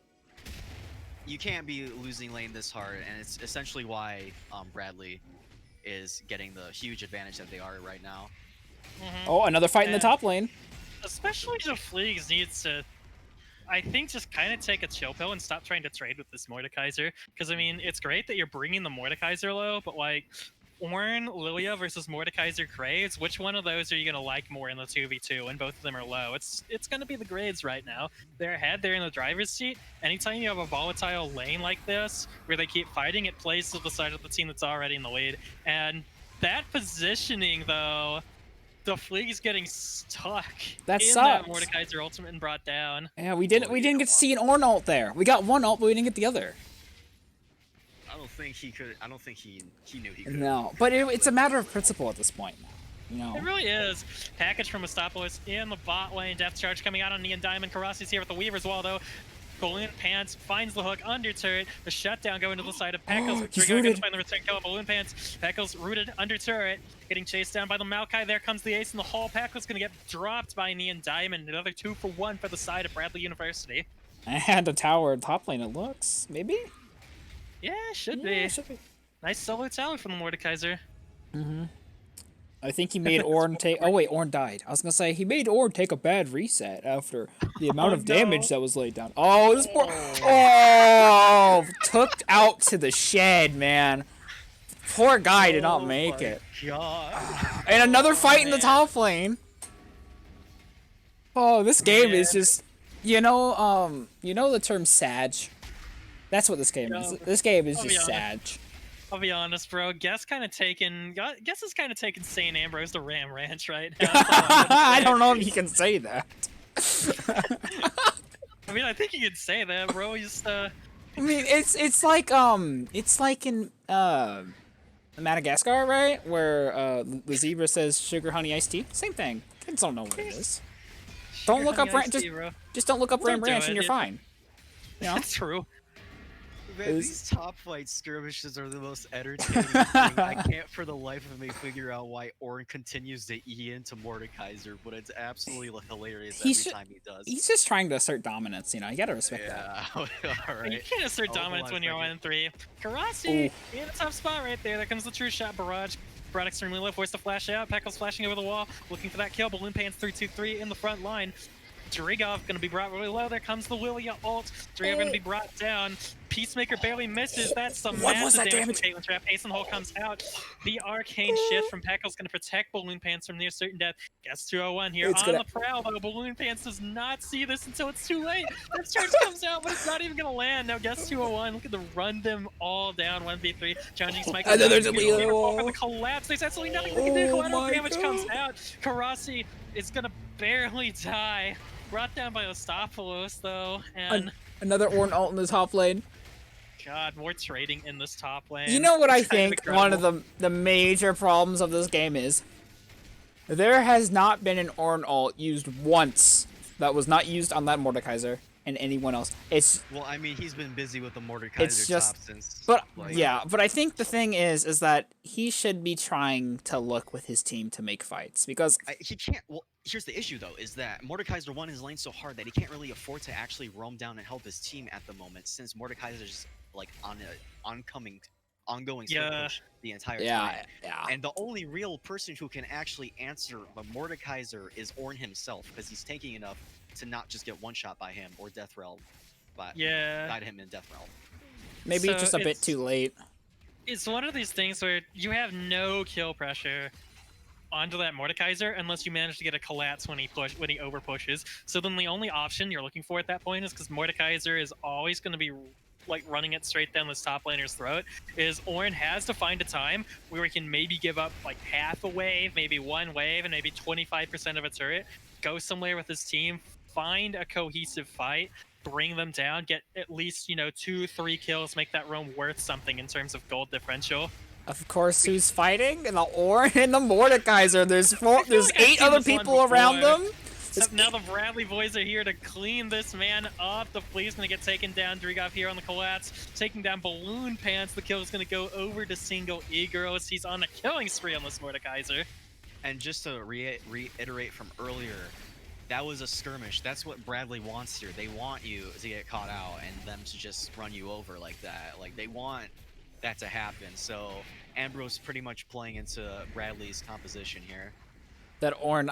you can't be losing lane this hard, and it's essentially why Bradley is getting the huge advantage that they are right now. Oh, another fight in the Yeah. top lane. Especially the Fleegs needs to, I think, just kind of take a chill pill and stop trying to trade with this Mordekaiser. Because, I mean, it's great that you're bringing the Mordekaiser low, but, like, Ornn, Lilia versus Mordekaiser Graves, which one of those are you going to like more in the 2v2 when both of them are low? It's going to be the Graves right now. They're ahead, they're in the driver's seat. Anytime you have a volatile lane like this, where they keep fighting, it plays to the side of the team that's already in the lead. And that positioning, though, the Fleeg's getting stuck That in sucks. that Mordekaiser ultimate and brought down. Yeah, we didn't get to see an Ornn ult there. We got one ult, but we didn't get the other. I don't think he could. I don't think he knew he could. No, but it's a matter of principle at this point. You know. It really is. Package from Astopoulos in the bot lane. Death charge coming out on NyanDiamond. Karasi's here with the Weaver as well, though. Balloon Pants finds the hook under turret. The shutdown going to the side of Peckles. He's Drigov going rooted. to find the return kill. Balloon Pants. Peckles rooted under turret. Getting chased down by the Maokai. There comes the ace in the hall. Peckles going to get dropped by NyanDiamond. Another 2-for-1 for the side of Bradley University. And a tower top lane, it looks. Maybe? Yeah, should Yeah, be. should be. Nice solo tower from the Mordekaiser. I think he made Ornn take. Oh wait, Ornn died. I was gonna say he made Ornn take a bad reset after the amount of damage that was laid down. Oh, this poor. Oh, took out to the shed, man. Poor guy did not make it. God. And another fight in the top lane. Oh, this game is just, you know the term sag. That's what this game is. This game is just sag. I'll be honest, bro. Guess is kind of taking St. Ambrose to Ram Ranch right now. I don't know if you can say that. I mean, I think you could say that, bro. Just I mean, it's like in Madagascar, right? Where the zebra says sugar honey iced tea. Same thing. Kids don't know what it is. Don't look up just don't look up Ram Ranch and you're fine. You know? That's true. Man, these top flight skirmishes are the most entertaining thing. I can't for the life of me figure out why Ornn continues to E into Mordekaiser, but it's absolutely hilarious every time he does. He's just trying to assert dominance, you know. You gotta respect that. Alright. You can't assert dominance when you're 1-3. Karasi in a tough spot right there. There comes the true shot barrage. Brought extremely low, forced to flash out. Peckles flashing over the wall, looking for that kill. Balloon Pants 3-2-3 in the front line. Drigov gonna be brought really low. There comes the Lilia ult. Drigov gonna be brought down. Peacemaker barely misses. That's some massive damage from Caitlyn Trap. Ace and Hole comes out. The arcane shift from Peckle's gonna protect Balloon Pants from near certain death. Gets 201 here on the prowl, though. Balloon Pants does not see this until it's too late. That charge comes out, but it's not even gonna land. Now Guess 201 looking to run them all down. 1v3. Challenging Spike. And then there's a Lilia for the collapse. There's absolutely nothing we can do. Collateral damage comes out. Karasi is gonna barely die. Brought down by Astopoulos, though, and another Ornn ult in the top lane. God, more trading in this top lane. You know what I think one of the major problems of this game is? There has not been an Ornn ult used once that was not used on that Mordekaiser and anyone else. Well, I mean, he's been busy with the Mordekaiser top since. But yeah, but I think the thing is that he should be trying to look with his team to make fights because he can't. Well, here's the issue though: is that Mordekaiser won his lane so hard that he can't really afford to actually roam down and help his team at the moment, since Mordekaiser's like on an ongoing push the entire time. Yeah. And the only real person who can actually answer the Mordekaiser is Ornn himself, because he's taking enough to not just get one shot by him or Death Realm, but guide him in Death Realm. Maybe So just a bit too late. It's one of these things where you have no kill pressure onto that Mordekaiser unless you manage to get a collapse when he over pushes. So then the only option you're looking for at that point is, because Mordekaiser is always going to be like running it straight down this top laner's throat, is Ornn has to find a time where he can maybe give up like half a wave, maybe one wave, and maybe 25% of a turret, go somewhere with his team, find a cohesive fight, bring them down, get at least, 2-3 kills, make that roam worth something in terms of gold differential. Of course, who's fighting? And the Ornn and the Mordekaiser. There's like 8 other people around them. Except now the Bradley boys are here to clean this man up. The flea's gonna get taken down. Drigov here on the collapse, taking down Balloon Pants. The kill is gonna go over to ASingleEgirl as he's on a killing spree on this Mordekaiser. And just to reiterate from earlier, that was a skirmish. That's what Bradley wants here. They want you to get caught out and them to just run you over like that. Like, they want that to happen. So Ambrose pretty much playing into Bradley's composition here. That Ornn,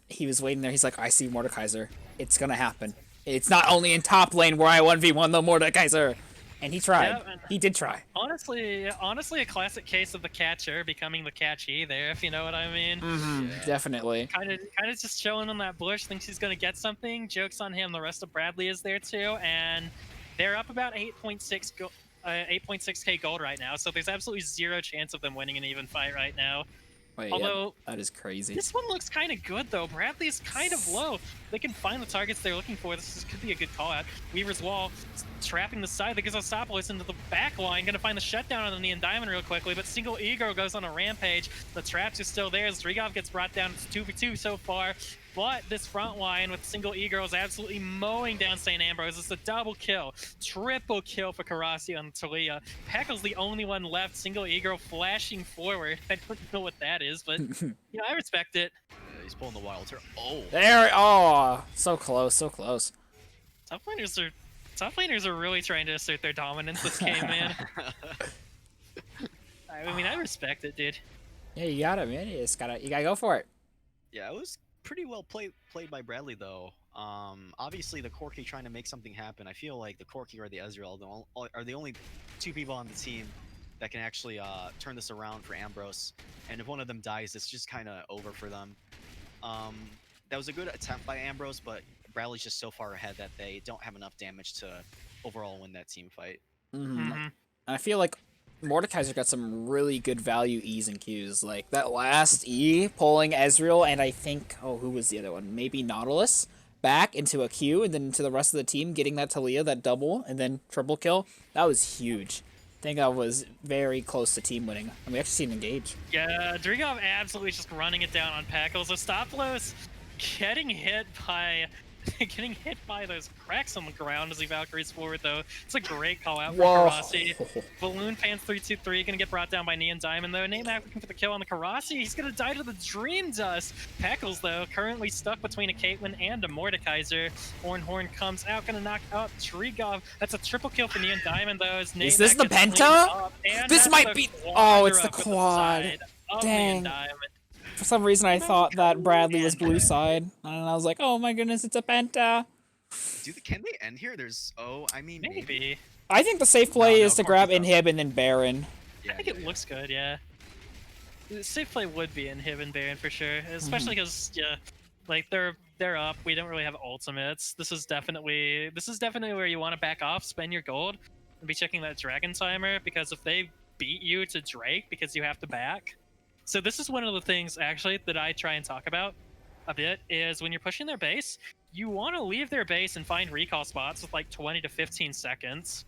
he was waiting there. He's like, I see Mordekaiser. It's gonna happen. It's not only in top lane where I 1v1 the Mordekaiser. And he tried. Yeah, he did try. Honestly, a classic case of the catcher becoming the catchy there, if you know what I mean. Definitely. Kind of just chilling on that bush, thinks he's gonna get something. Jokes on him. The rest of Bradley is there too, and they're up about 8.6k gold right now. So there's absolutely zero chance of them winning an even fight right now. Wait, Although yeah, that is crazy. this one looks kind of good though. Bradley's kind of low. They can find the targets they're looking for. Could be a good call out. Weaver's wall trapping the side that gives Osopoulos into the back line. Gonna find the shutdown on the NyanDiamond real quickly, but SingleEgirl goes on a rampage. The traps are still there as Drigov gets brought down. It's 2v2 so far. But this front line with SingleEgirl is absolutely mowing down St. Ambrose. It's a double kill, triple kill for Karasi on Talia. Peckle's the only one left. SingleEgirl flashing forward. I don't know what that is, but I respect it. Yeah, he's pulling the wild turn. Oh, There, oh, so close, so close. Top laners are really trying to assert their dominance this game, man. I mean, I respect it, dude. Yeah, you got it, man. You gotta go for it. yeah, it was pretty well played by Bradley though. Obviously the Corki trying to make something happen. I feel like the Corki or the Ezreal are the only two people on the team that can actually turn this around for Ambrose. And if one of them dies, it's just kind of over for them. That was a good attempt by Ambrose, but Bradley's just so far ahead that they don't have enough damage to overall win that team fight. I feel like Mordekaiser got some really good value E's and Q's. Like that last E pulling Ezreal and I think, oh, who was the other one? Maybe Nautilus back into a Q and then into the rest of the team, getting that Talia, that double, and then triple kill. That was huge. I think I was very close to team winning. And we actually seen engage. Yeah, Drigov absolutely just running it down on Peckles. Ostopoulos getting hit by those cracks on the ground as he Valkyries forward, though. It's a great call out for Karasi. Balloon Fans 323 gonna get brought down by NyanDiamond, though. Naymak looking for the kill on the Karasi. He's gonna die to the Dream Dust. Peckles, though, currently stuck between a Caitlyn and a Mordekaiser. Horn comes out, gonna knock out Drigov. That's a triple kill for NyanDiamond, though. As Is this Naymak the gets cleaned penta? up, and This that's might the be. quad Oh, it's the drop with quad. side of Dang. NyanDiamond. For some reason, I thought that Bradley was And blue side, and I was like, "Oh my goodness, it's a penta." Can they end here? I mean, Maybe. I think the safe play No, is to Corki's grab up. Inhib and then Baron. Yeah, I think it looks good, yeah. The safe play would be Inhib and Baron for sure, especially because like they're up. We don't really have ultimates. This is definitely where you want to back off, spend your gold, and be checking that dragon timer, because if they beat you to Drake because you have to back. So this is one of the things actually that I try and talk about a bit, is when you're pushing their base, you want to leave their base and find recall spots with like 20 to 15 seconds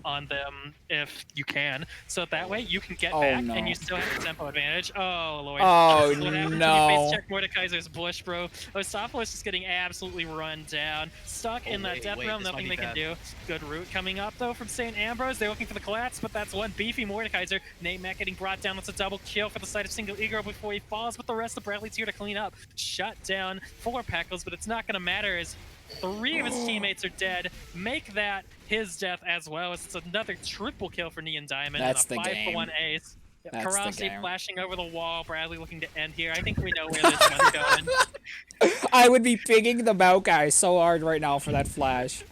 on them if you can, so that way you can get back and you still have the tempo advantage. Oh lord. Oh What happens no. when you face check Mordekaiser's bush, bro? Osopoulos is getting absolutely run down. Stuck in that death realm, this might nothing be they can bad. do. Good route coming up though from St. Ambrose. They're looking for the collapse, but that's one beefy Mordekaiser. Naymak getting brought down. That's a double kill for the side of SingleEgirl before he falls, but the rest of Bradley's here to clean up. Shut down for Peckles, but it's not gonna matter as 3 of his teammates are dead. Make that his death as well, as it's another triple kill for NyanDiamond. That's and a the 5-for-1 ace. That's the Karasi game. flashing over the wall. Bradley looking to end here. I think we know where this one's going. I would be pinging the Maokai so hard right now for that flash.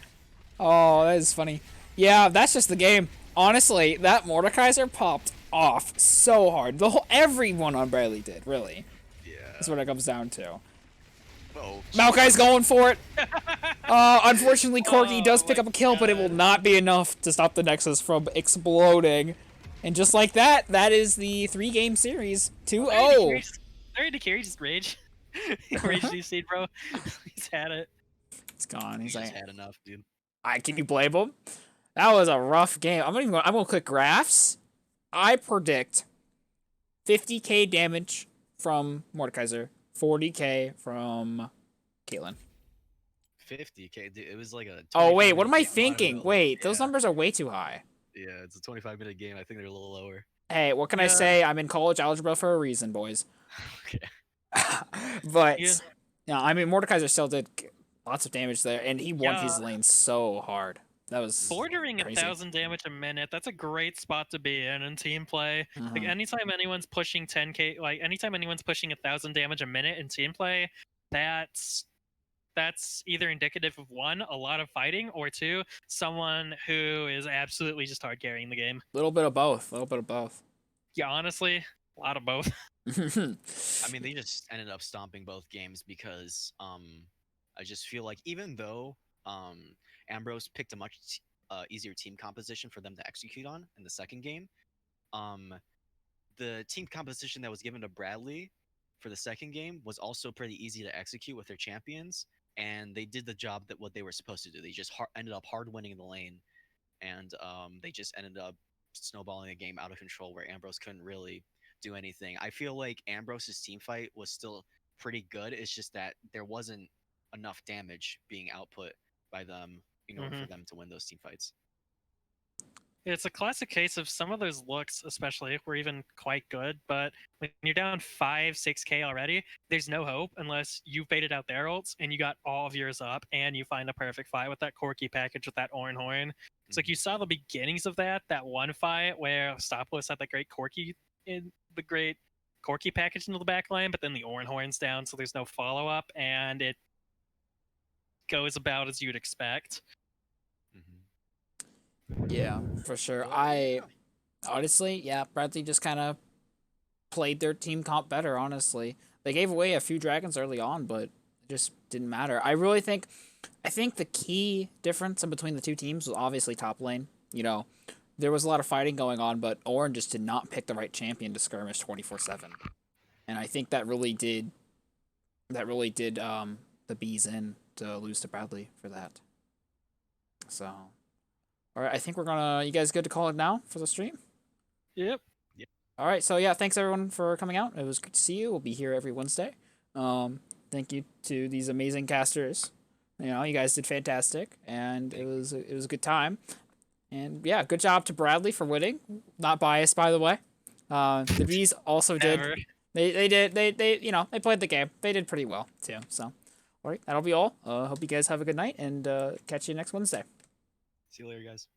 Oh, that is funny. Yeah, that's just the game. Honestly, that Mordekaiser popped off so hard. Everyone on Bradley did, really. Yeah. That's what it comes down to. Oh, Maokai's going for it. Unfortunately, Corki does pick up a kill, but it will not be enough to stop the Nexus from exploding. And just like that, that is the 3-game series. 2-0. Sorry to carry, just rage. Rage DC, bro. He's had it. It's gone. He's just like, had enough, dude. can you blame him? That was a rough game. I'm gonna click graphs. I predict 50k damage from Mordekaiser, 40k from Caitlyn. 50k, dude. It was like a. Oh wait, what 25-minute am I game. thinking? know. Wait, those Yeah. numbers are way too high. Yeah, it's a 25-minute game. I think they're a little lower. Hey, what can I say? I'm in college algebra for a reason, boys. Okay. But Yeah. yeah, I mean Mordekaiser still did lots of damage there, and he won his Yeah. lane so hard. That was Bordering crazy. 1,000 damage a minute. That's a great spot to be in team play. Like anytime anyone's pushing 10k, like anytime anyone's pushing 1,000 damage a minute in team play, that's either indicative of 1, a lot of fighting, or 2, someone who is absolutely just hard carrying the game. Little bit of both. A little bit of both. Yeah, honestly, a lot of both. I mean, they just ended up stomping both games because I just feel like even though Ambrose picked a much easier team composition for them to execute on in the second game, the team composition that was given to Bradley for the second game was also pretty easy to execute with their champions, and they did the job that what they were supposed to do. They just ended up hard winning the lane, and they just ended up snowballing the game out of control where Ambrose couldn't really do anything. I feel like Ambrose's team fight was still pretty good. It's just that there wasn't enough damage being output by them in order for them to win those team fights. It's a classic case of some of those looks, especially, were even quite good, but when you're down 5-6K already, there's no hope unless you baited out their ults and you got all of yours up and you find a perfect fight with that Corki package with that Ornhorn. It's like you saw the beginnings of that one fight where Stopwith had the great Corki package into the back line, but then the Ornhorn's down, so there's no follow-up, and it goes about as you'd expect. Yeah, for sure. Honestly, yeah, Bradley just kind of played their team comp better, honestly. They gave away a few dragons early on, but it just didn't matter. I think the key difference in between the two teams was obviously top lane. You know, there was a lot of fighting going on, but Orin just did not pick the right champion to skirmish 24/7. And I think that really did the bees in to lose to Bradley for that. So, all right, I think you guys good to call it now for the stream? Yep. All right, so yeah, thanks everyone for coming out. It was good to see you. We'll be here every Wednesday. Thank you to these amazing casters. You know, you guys did fantastic, and it was a good time. And yeah, good job to Bradley for winning. Not biased, by the way. The bees also did. Never. They you know, they played the game. They did pretty well too. So, all right, that'll be all. Hope you guys have a good night, and catch you next Wednesday. See you later, guys.